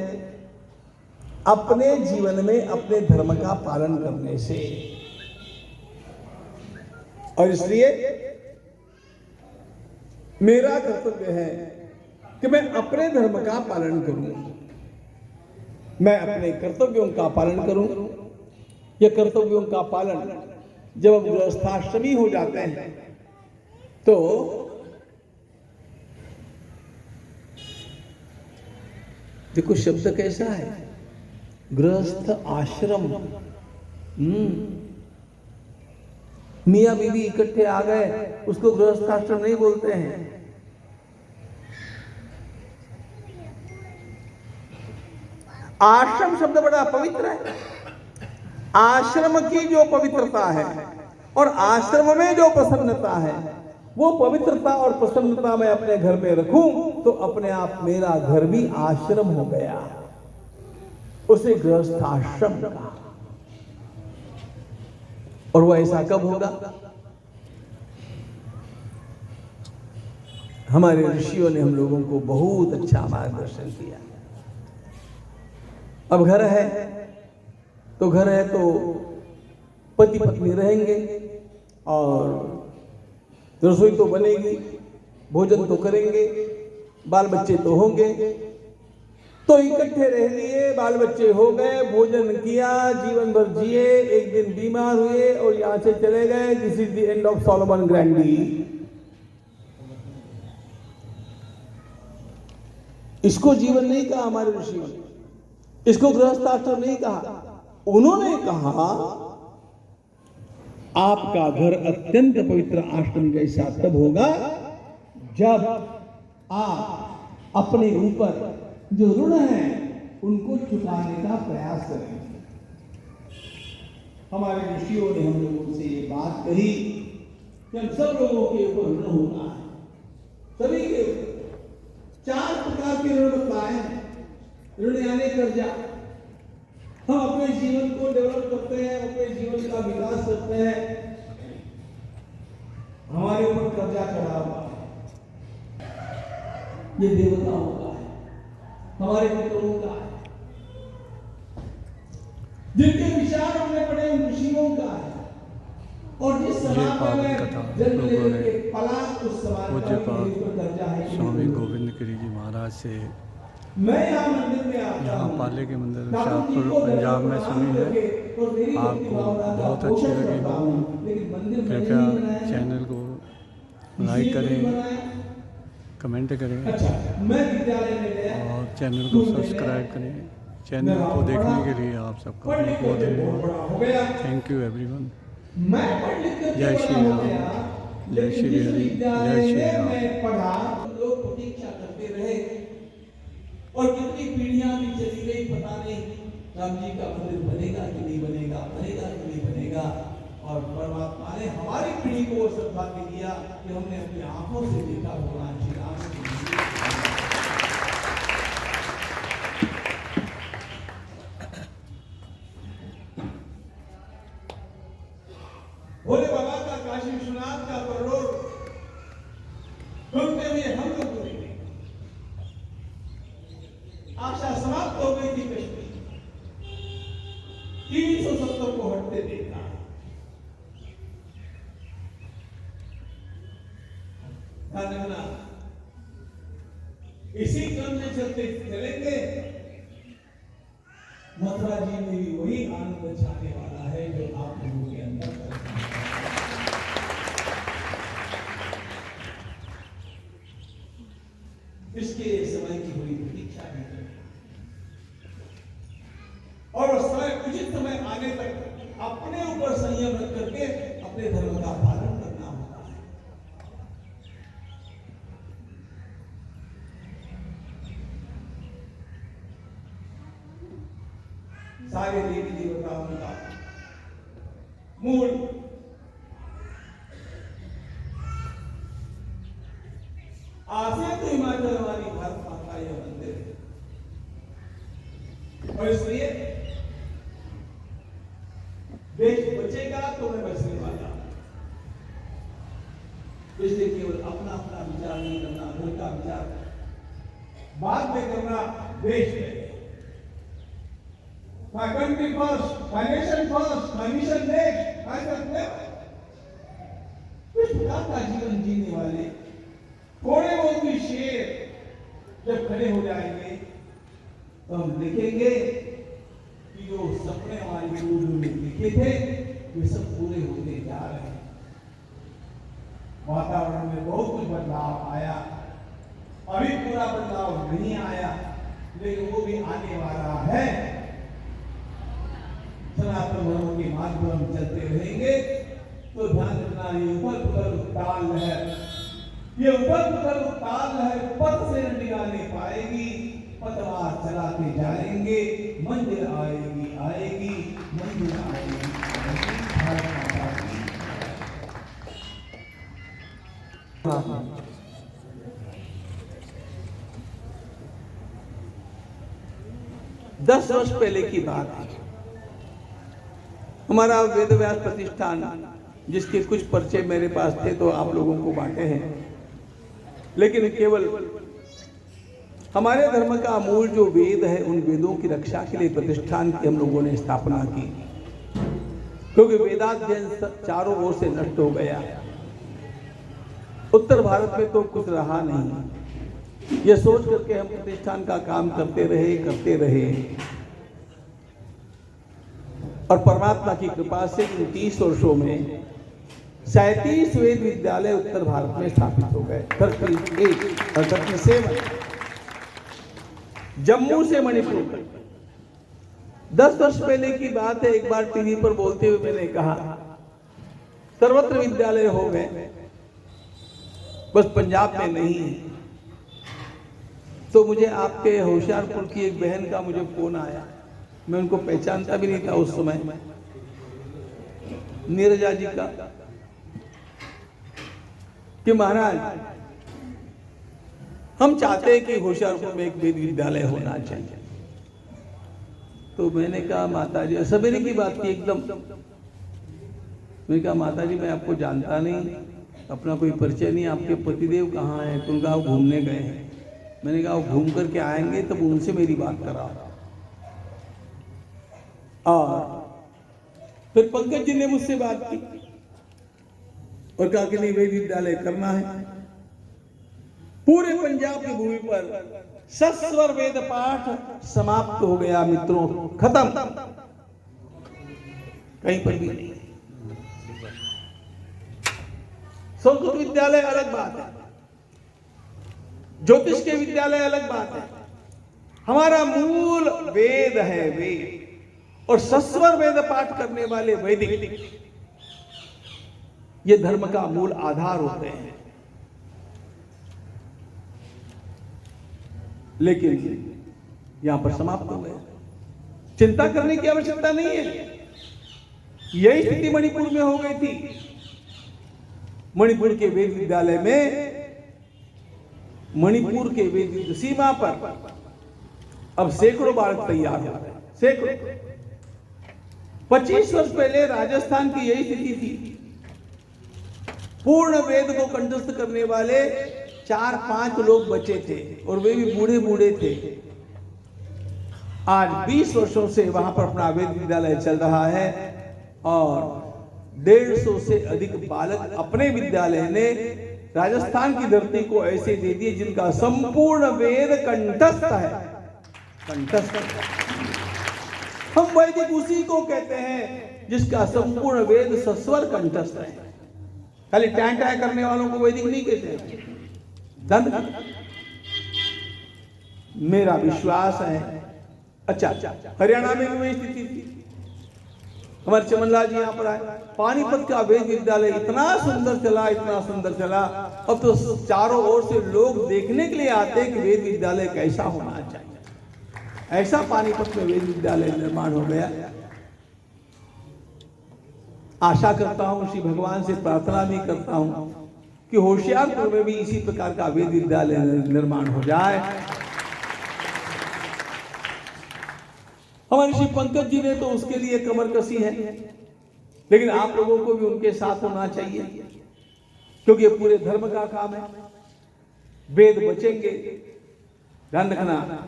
अपने जीवन में अपने धर्म का पालन करने से। और इसलिए मेरा कर्तव्य है कि मैं अपने धर्म का पालन करूं, मैं अपने कर्तव्यों का पालन करूं। ये कर्तव्यों का पालन जब हम गृहस्थाश्रमी हो जाते हैं तो देखो शब्द कैसा है, गृहस्थ आश्रम। मियां बीवी इकट्ठे आ गए, उसको गृहस्थाश्रम नहीं बोलते हैं। आश्रम शब्द बड़ा पवित्र है। आश्रम की जो पवित्रता है और आश्रम में जो प्रसन्नता है, वो पवित्रता और प्रसन्नता मैं अपने घर में रखूं तो अपने आप मेरा घर भी आश्रम हो गया। उसे गृहस्थाश्रम कहा। और वो ऐसा कब होगा? हमारे ऋषियों ने हम लोगों को बहुत अच्छा मार्गदर्शन किया। अब घर है तो पति पत्नी रहेंगे और रसोई तो बनेगी, भोजन तो करेंगे, बाल बच्चे तो होंगे, तो इकट्ठे रह लिए, बाल बच्चे हो गए, भोजन किया, जीवन भर जिए, एक दिन बीमार हुए और यहां से चले गए। This is the end of Solomon Grundy. इसको जीवन नहीं कहा हमारे ऋषियों ने, इसको गृहस्थाश्रम नहीं कहा। उन्होंने कहा आपका घर अत्यंत पवित्र आश्रम जैसा तब होगा जब आप अपने ऊपर जो ऋण है उनको चुकाने का प्रयास करें। हमारे ऋषियों ने हम लोगों से ये बात कही कि हम सब लोगों के ऊपर ऋण होना है, सभी के ऊपर। 4 प्रकार के ऋण बतलाए हैं। ऋण यानी कर्जा। हम अपने जीवन को डेवलप करते हैं, अपने जीवन का विकास करते हैं, हमारे ऊपर कर्जा चढ़ा हुआ है। ये देवताओं का है, हमारे पितरों का है, जिनके विचार हमने पढ़े उन ऋषियों का है। और जिस समाज में जन्म लेने के पला उस समाज का कर्जा है। स्वामी गोविंद गिरी जी महाराज से मैं यहाँ मंदिर में आता यहाँ पाले के मंदिर शाहपुर पंजाब में सुनी है, आपको बहुत अच्छी लगी हो। कृपया चैनल को लाइक करें, कमेंट करें और चैनल को सब्सक्राइब करें। चैनल को देखने के लिए आप सबका बहुत बहुत धन्यवाद। Thank you everyone. जय श्री राम, जय श्री हरि, जय श्री राम। में पढ़ा, लोग प्रतीक्षा करते रहे और कितनी पीढ़ियां भी चली गई, पता नहीं राम जी का मंदिर बनेगा कि नहीं बनेगा, बनेगा कि नहीं बनेगा। और परमात्मा ने हमारी पीढ़ी को सौभाग्य दिया कि हमने अपनी आंखों से देखा भगवान श्री राम जी। भोले बाबा का काशी विश्वनाथ का परलोर ढूंढते हुए हम लोग चले गए। आशा समाप्त हो गई थी। कश्मीर 370 को हटते देखा। इसी क्रम से चलते चलेंगे, मथुरा जी में भी वही आनंद छाने वाला है जो आप लोगों के अंदर इसके समय की बड़ी प्रतीक्षा भी है और उस समय उचित समय आने तक अपने ऊपर संयम रख करके अपने धर्म का पालन करना होता है। सारे देवी देवताओं का मूल आसे तो हिमाचल वाली भारत माता यह मंदिर है और इसलिए देश बचेगा तो मैं बचने वाला। इसलिए केवल अपना अपना विचार नहीं करना, घर का विचार बाद में करना। देश में My country first, my nation first, my mission next, my country। इस प्रकार का जीवन जीने वाले थोड़े बहुत भी शेर जब खड़े हो जाएंगे तो हम देखेंगे कि जो सपने हमारे गुरु ने लिखे थे वे सब पूरे होते जा रहे हैं। वातावरण में बहुत कुछ बदलाव आया, अभी पूरा बदलाव नहीं आया लेकिन वो भी आने वाला है। सनातन धर्म के मार्ग पर हम चलते रहेंगे तो ध्यान रखना, ये ऊपर पुथल ताल लहर, ये ऊपर पुथल ताल लहर पथ से डिगा नहीं पाएगी। पतवार चलाते जाएंगे, मंजिल आएगी आएगी, मंजिल आएगी आएगी। भारत माता की। 10 वर्ष पहले की बात है। हमारा वेद व्यास प्रतिष्ठान, जिसके कुछ परिचय मेरे पास थे तो आप लोगों को बांटे हैं, लेकिन केवल हमारे धर्म का मूल जो वेद है उन वेदों की रक्षा के लिए प्रतिष्ठान की हम लोगों ने स्थापना की, क्योंकि वेदाध्ययन चारों ओर से नष्ट हो गया। उत्तर भारत में तो कुछ रहा नहीं। यह सोच करके हम प्रतिष्ठान का काम करते रहे और परमात्मा की कृपा से इन 30 वर्षों में 37 वेद विद्यालय उत्तर भारत में स्थापित हो गए। 38 और 37 जम्मू से मणिपुर तक। 10 वर्ष पहले की बात है, एक बार टीवी पर बोलते हुए मैंने कहा सर्वत्र विद्यालय हो गए, बस पंजाब में नहीं है। तो मुझे आपके होशियारपुर की एक बहन का मुझे फोन आया, मैं उनको पहचानता भी नहीं था उस समय, नीरजा जी का, कि महाराज हम चाहते हैं कि होशियारपुर में एक वेद विद्यालय होना चाहिए। तो मैंने कहा माता जी, सवेरे की बात थी एकदम, मैंने कहा माता जी मैं आपको जानता नहीं, अपना कोई परिचय नहीं, आपके पतिदेव कहाँ हैं? तो उनका घूमने गए हैं। मैंने कहा घूम करके आएंगे तब उनसे मेरी बात कराओ। और फिर पंकज जी ने मुझसे बात की और कहा कि नहीं वेद विद्यालय करना है। पूरे पंजाब की भूमि पर सस्वर वेद पाठ समाप्त हो गया मित्रों, खत्म, कहीं पर भी नहीं। संस्कृत विद्यालय अलग बात है, ज्योतिष के विद्यालय अलग बात है। हमारा मूल वेद है वेद, और सस्वर वेद पाठ करने वाले वैदिक, ये धर्म का मूल आधार होते हैं। लेकिन यहां पर समाप्त हो गए। चिंता करने की आवश्यकता नहीं है। यही स्थिति मणिपुर में हो गई थी। मणिपुर के वेद विद्यालय में, मणिपुर के वेद सीमा पर अब सैकड़ों बालक तैयार हो गए, सैकड़ों। 25 वर्ष पहले राजस्थान की यही स्थिति थी। पूर्ण वेद को कंठस्थ करने वाले 4-5 लोग बचे थे और वे भी बूढ़े बूढ़े थे। आज 20 वर्षों से वहां पर अपना वेद विद्यालय चल रहा है और 150 से अधिक बालक अपने विद्यालय ने राजस्थान की धरती को ऐसे दे दिए जिनका संपूर्ण वेद कंठस्थ है। कंठस्थ। हम वैदिक उसी को कहते हैं जिसका संपूर्ण वेद सस्वर कंठस्थ है। खाली टाँ करने वालों को वैदिक नहीं कहते। धन मेरा विश्वास है। अच्छा, हरियाणा में भी वही स्थिति थी। हमारे चमनलाल जी यहाँ पर आए। पानीपत का वेद विद्यालय इतना सुंदर चला, इतना सुंदर चला। अब तो चारों ओर से लोग देखने के लिए आते हैं कि वेद विद्यालय कैसा होना चाहिए। ऐसा पानीपत में वेद विद्यालय निर्माण हो गया। आशा करता हूं, श्री भगवान से प्रार्थना भी करता हूं कि होशियारपुर में भी इसी प्रकार का वेद विद्यालय निर्माण हो जाए। हमारे श्री पंकज जी ने तो उसके लिए कमर कसी है, लेकिन आप लोगों को भी उनके साथ होना चाहिए, क्योंकि ये पूरे धर्म का काम है। वेद बचेंगे। ध्यान रखना,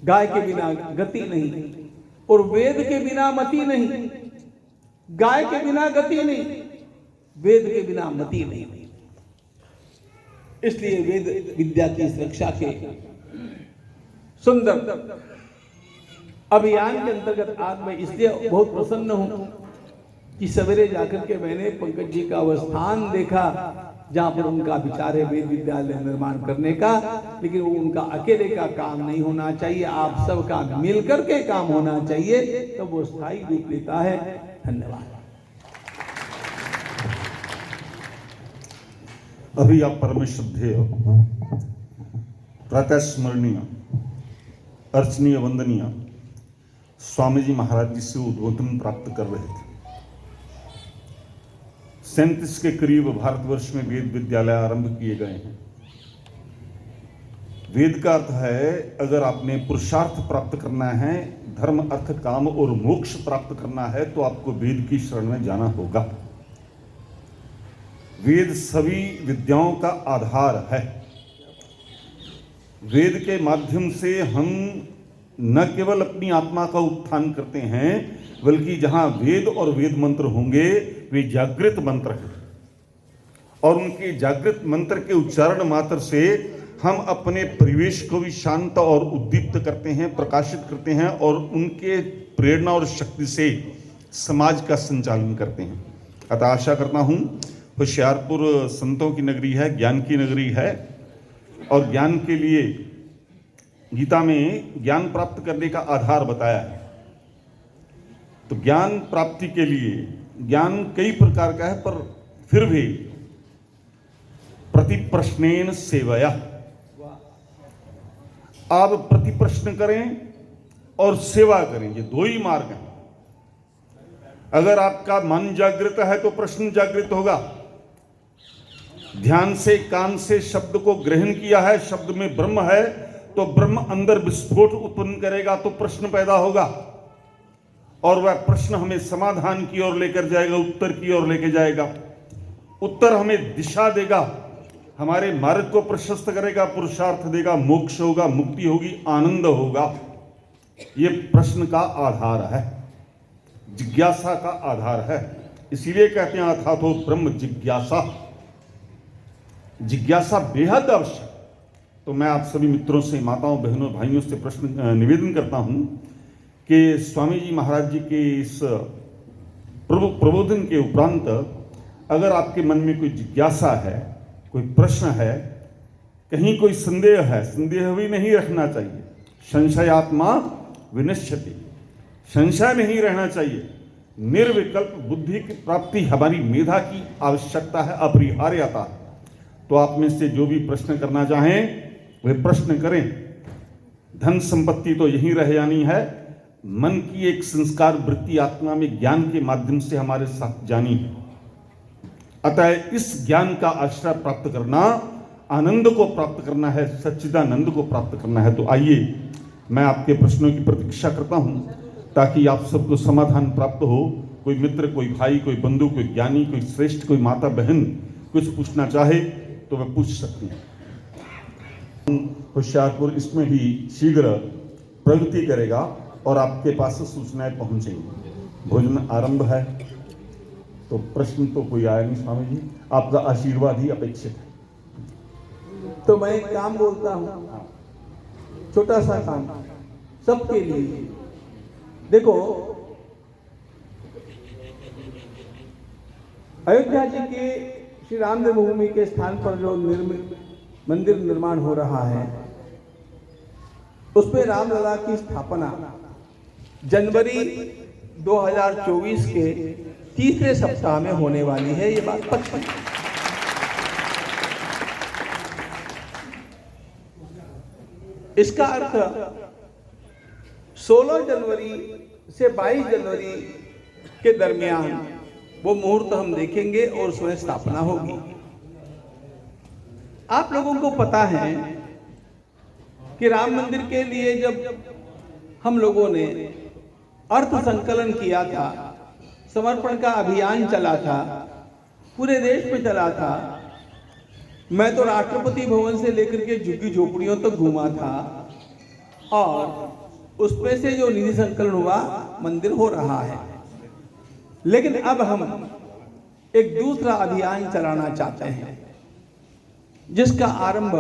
गाय के बिना गति नहीं और वेद के बिना मति नहीं। गाय के बिना गति नहीं, वेद के बिना मति नहीं। इसलिए वेद विद्या की सुरक्षा के सुंदर अभियान के अंतर्गत आज मैं इसलिए बहुत प्रसन्न हूं कि सवेरे जाकर के मैंने पंकज जी का वह स्थान देखा जहां पर उनका विचार है वेद विद्यालय निर्माण करने का। लेकिन वो उनका अकेले का काम नहीं होना चाहिए, आप सबका मिलकर के काम होना चाहिए, तब तो वो स्थायी रूप लेता है। धन्यवाद। अभी आप परम श्रद्धेय, प्रातः स्मरणीय, अर्चनीय, वंदनीय स्वामी जी महाराज जी से उद्बोधन प्राप्त कर रहे थे। 37 के करीब भारतवर्ष में वेद विद्यालय आरंभ किए गए हैं। वेद का अर्थ है, अगर आपने पुरुषार्थ प्राप्त करना है, धर्म अर्थ काम और मोक्ष प्राप्त करना है, तो आपको वेद की शरण में जाना होगा। वेद सभी विद्याओं का आधार है। वेद के माध्यम से हम न केवल अपनी आत्मा का उत्थान करते हैं, बल्कि जहां वेद और वेद मंत्र होंगे वे जागृत मंत्र हैं, और उनके जागृत मंत्र के उच्चारण मात्र से हम अपने परिवेश को भी शांत और उद्दीप्त करते हैं, प्रकाशित करते हैं, और उनके प्रेरणा और शक्ति से समाज का संचालन करते हैं। अतः आशा करता हूं, होशियारपुर संतों की नगरी है, ज्ञान की नगरी है, और ज्ञान के लिए गीता में ज्ञान प्राप्त करने का आधार बताया है। तो ज्ञान प्राप्ति के लिए ज्ञान कई प्रकार का है, पर फिर भी प्रतिप्रश्नेन सेवया, आप प्रतिप्रश्न करें और सेवा करें, ये दो ही मार्ग हैं। अगर आपका मन जागृत है तो प्रश्न जागृत होगा। ध्यान से, कान से शब्द को ग्रहण किया है, शब्द में ब्रह्म है, तो ब्रह्म अंदर विस्फोट उत्पन्न करेगा, तो प्रश्न पैदा होगा, और वह प्रश्न हमें समाधान की ओर लेकर जाएगा, उत्तर की ओर लेकर जाएगा। उत्तर हमें दिशा देगा, हमारे मार्ग को प्रशस्त करेगा, पुरुषार्थ देगा, मोक्ष होगा, मुक्ति होगी, आनंद होगा। ये प्रश्न का आधार है, जिज्ञासा का आधार है। इसीलिए कहते हैं अथातो ब्रह्म जिज्ञासा। जिज्ञासा बेहद आवश्यक। तो मैं आप सभी मित्रों से, माताओं, बहनों, भाइयों से प्रश्न निवेदन करता हूं कि स्वामी जी महाराज जी के इस प्रबोधन के उपरांत अगर आपके मन में कोई जिज्ञासा है, कोई प्रश्न है, कहीं कोई संदेह है, संदेह भी नहीं रखना चाहिए। संशयात्मा विनश्यति, संशय में ही रहना चाहिए। निर्विकल्प बुद्धि की प्राप्ति हमारी मेधा की आवश्यकता है, अपरिहार्यता। तो आप में से जो भी प्रश्न करना चाहें वे प्रश्न करें। धन संपत्ति तो यही रह जानी है, मन की एक संस्कार वृत्ति आत्मा में ज्ञान के माध्यम से हमारे साथ जानी है। अतः इस ज्ञान का आश्रय प्राप्त करना, आनंद को प्राप्त करना है, सच्चिदानंद को प्राप्त करना है। तो आइए मैं आपके प्रश्नों की प्रतीक्षा करता हूं ताकि आप सबको समाधान प्राप्त हो। कोई मित्र, कोई भाई, कोई बंधु, कोई ज्ञानी, कोई श्रेष्ठ, कोई माता बहन कुछ पूछना चाहे तो वह पूछ सकते हैं। होशियारपुर इसमें भी शीघ्र प्रगति करेगा और आपके पास सूचनाएं पहुंचेंगी। भोजन आरंभ है, तो प्रश्न तो कोई आया नहीं स्वामी जी, आपका आशीर्वाद ही अपेक्षित है। तो मैं एक काम बोलता हूं, छोटा सा काम सबके लिए। देखो, अयोध्या जी के श्री राम जन्मभूमि के स्थान पर जो मंदिर निर्माण हो रहा है, उसमें रामलला की स्थापना जनवरी 2024 के तीसरे सप्ताह में होने वाली है। ये बात पक्की है। इसका अर्थ 16 जनवरी से 22 जनवरी के दरमियान वो मुहूर्त हम देखेंगे और उसमें स्थापना होगी। आप लोगों को पता है कि राम मंदिर के लिए जब हम लोगों ने अर्थ संकलन किया था, समर्पण का अभियान चला था, पूरे देश में चला था। मैं तो राष्ट्रपति भवन से लेकर के झुग्गी झोपड़ियों तक घूमा था और उसमें से जो निधि संकलन हुआ, मंदिर हो रहा है। लेकिन अब हम एक दूसरा अभियान चलाना चाहते हैं जिसका आरंभ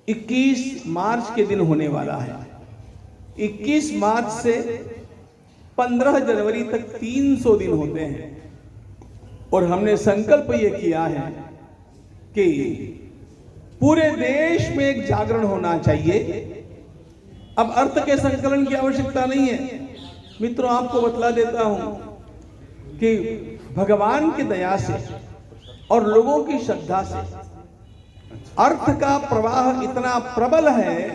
21 मार्च के दिन होने वाला है। 21 मार्च से 15 जनवरी तक 300 दिन होते हैं और हमने संकल्प ये किया है कि पूरे देश में एक जागरण होना चाहिए। अब अर्थ के संकलन की आवश्यकता नहीं है मित्रों, आपको बतला देता हूं कि भगवान की दया से और लोगों की श्रद्धा से अर्थ का प्रवाह इतना प्रबल है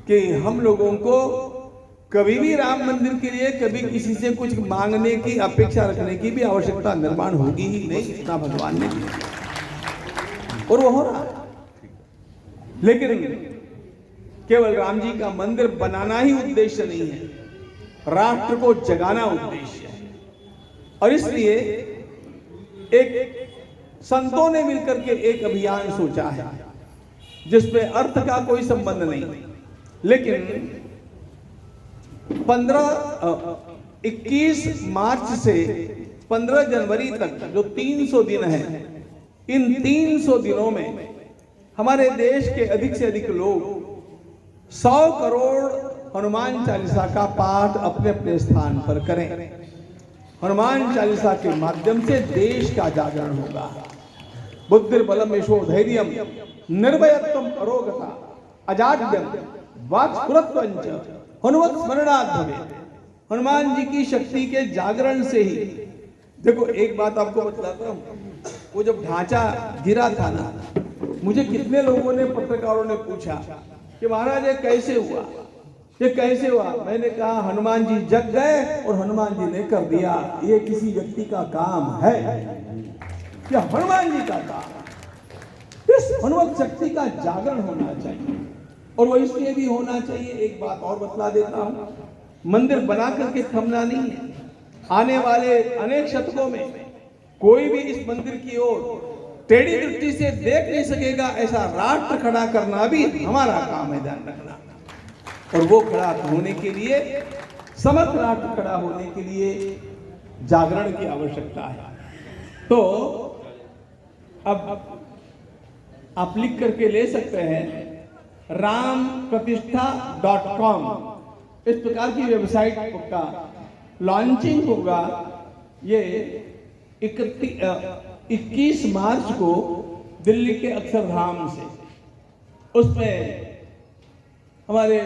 कि हम लोगों को कभी भी राम मंदिर के लिए कभी किसी से कुछ मांगने की अपेक्षा रखने की भी आवश्यकता निर्माण होगी ही नहीं। इतना भगवान ने किया और वो हो रहा है। लेकिन केवल राम जी का मंदिर बनाना ही उद्देश्य नहीं है, राष्ट्र को जगाना उद्देश्य है। और इसलिए एक संतों ने मिलकर के एक अभियान सोचा है जिसमें अर्थ का कोई संबंध नहीं, लेकिन 21 मार्च से 15 जनवरी तक जो 300 दिन है, इन 300 दिनों में हमारे देश के अधिक से अधिक लोग 100 करोड़ हनुमान चालीसा का पाठ अपने अपने स्थान पर करें। हनुमान चालीसा के माध्यम से देश का जागरण होगा। बुद्धिर्बलम यशो धैर्यम निर्भयत्वम अरोगता अजाड्यम वाक्स्फुरत्वंच हनुमत स्मरणात् भवेत्। हनुमान जी की शक्ति के जागरण से ही, देखो एक बात आपको बतलाता हूं, वो जब ढांचा गिरा था ना, मुझे कितने लोगों ने, पत्रकारों ने पूछा कि महाराज ये कैसे हुआ, ये कैसे हुआ। मैंने कहा हनुमान जी जग गए और हनुमान जी ने कर दिया। ये किसी व्यक्ति का काम है या हनुमान जी का काम। इस हनुमत शक्ति का जागरण होना चाहिए और वो इसलिए भी होना चाहिए। एक बात और बतला देता हूं, मंदिर बना करके थमना नहीं है। आने वाले अनेक शतकों में कोई भी इस मंदिर की ओर टेढ़ी दृष्टि से देख नहीं सकेगा, ऐसा राष्ट्र खड़ा करना भी हमारा काम है, ध्यान रखना। और वो खड़ा होने के लिए, समर्थ राष्ट्र खड़ा होने के लिए जागरण की आवश्यकता है। तो अब आप लिख करके ले सकते हैं rampratiष्ठा.com, इस प्रकार की वेबसाइट का लॉन्चिंग होगा। ये 21 मार्च को दिल्ली के अक्षरधाम से, उसमें हमारे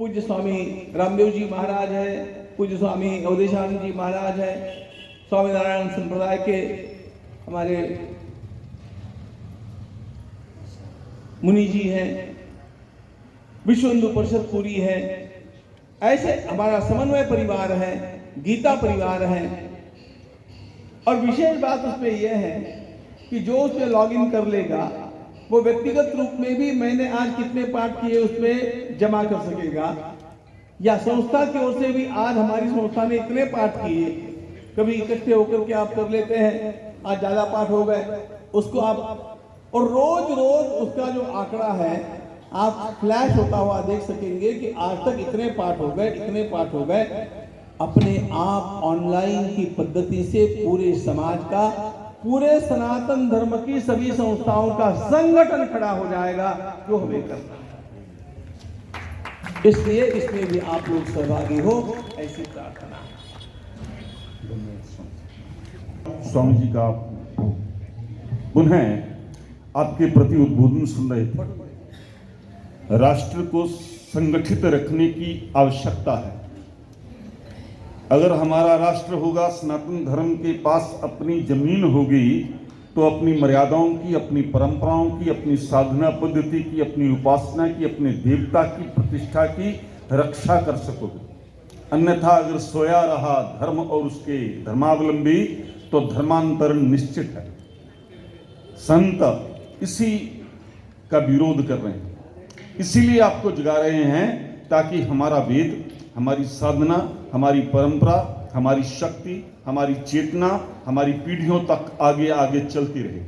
पूज्य स्वामी रामदेव जी महाराज है, पूज्य स्वामी अवधेशानंद जी महाराज है, स्वामी नारायण संप्रदाय के हमारे मुनि जी हैं, विश्व हिंदू परिषद पूरी है, ऐसे हमारा समन्वय परिवार है, गीता परिवार है। और विशेष बात उसमें यह है कि जो उसमें लॉगिन कर लेगा वो व्यक्तिगत रूप में भी मैंने आज कितने पाठ किए उसमें जमा कर सकेगा, या संस्था की ओर से भी आज हमारी संस्था ने इतने पाठ किए, कभी इकट्ठे होकर के आप कर लेते हैं, आज ज्यादा पाठ हो गए उसको आप, और रोज रोज उसका जो आंकड़ा है आप फ्लैश होता हुआ देख सकेंगे कि आज तक इतने पाठ हो गए, इतने पाठ हो गए। अपने आप ऑनलाइन की पद्धति से पूरे समाज का, पूरे सनातन धर्म की सभी संस्थाओं का संगठन खड़ा हो जाएगा, जो हमें करना है। इसलिए इसमें भी आप लोग सहभागी हो, ऐसी प्रार्थना। स्वामी जी का पुनः आपके प्रति उद्बोधन सुन रहे थे। राष्ट्र को संगठित रखने की आवश्यकता है। अगर हमारा राष्ट्र होगा, सनातन धर्म के पास अपनी जमीन होगी, तो अपनी मर्यादाओं की, अपनी परंपराओं की, अपनी साधना पद्धति की, अपनी उपासना की, अपने देवता की प्रतिष्ठा की रक्षा कर सकोगे। अन्यथा अगर सोया रहा धर्म और उसके धर्मावलंबी, तो धर्मांतरण निश्चित है। संत इसी का विरोध कर रहे हैं, इसीलिए आपको जगा रहे हैं, ताकि हमारा वेद, हमारी साधना, हमारी परंपरा, हमारी शक्ति, हमारी चेतना हमारी पीढ़ियों तक आगे आगे चलती रहे।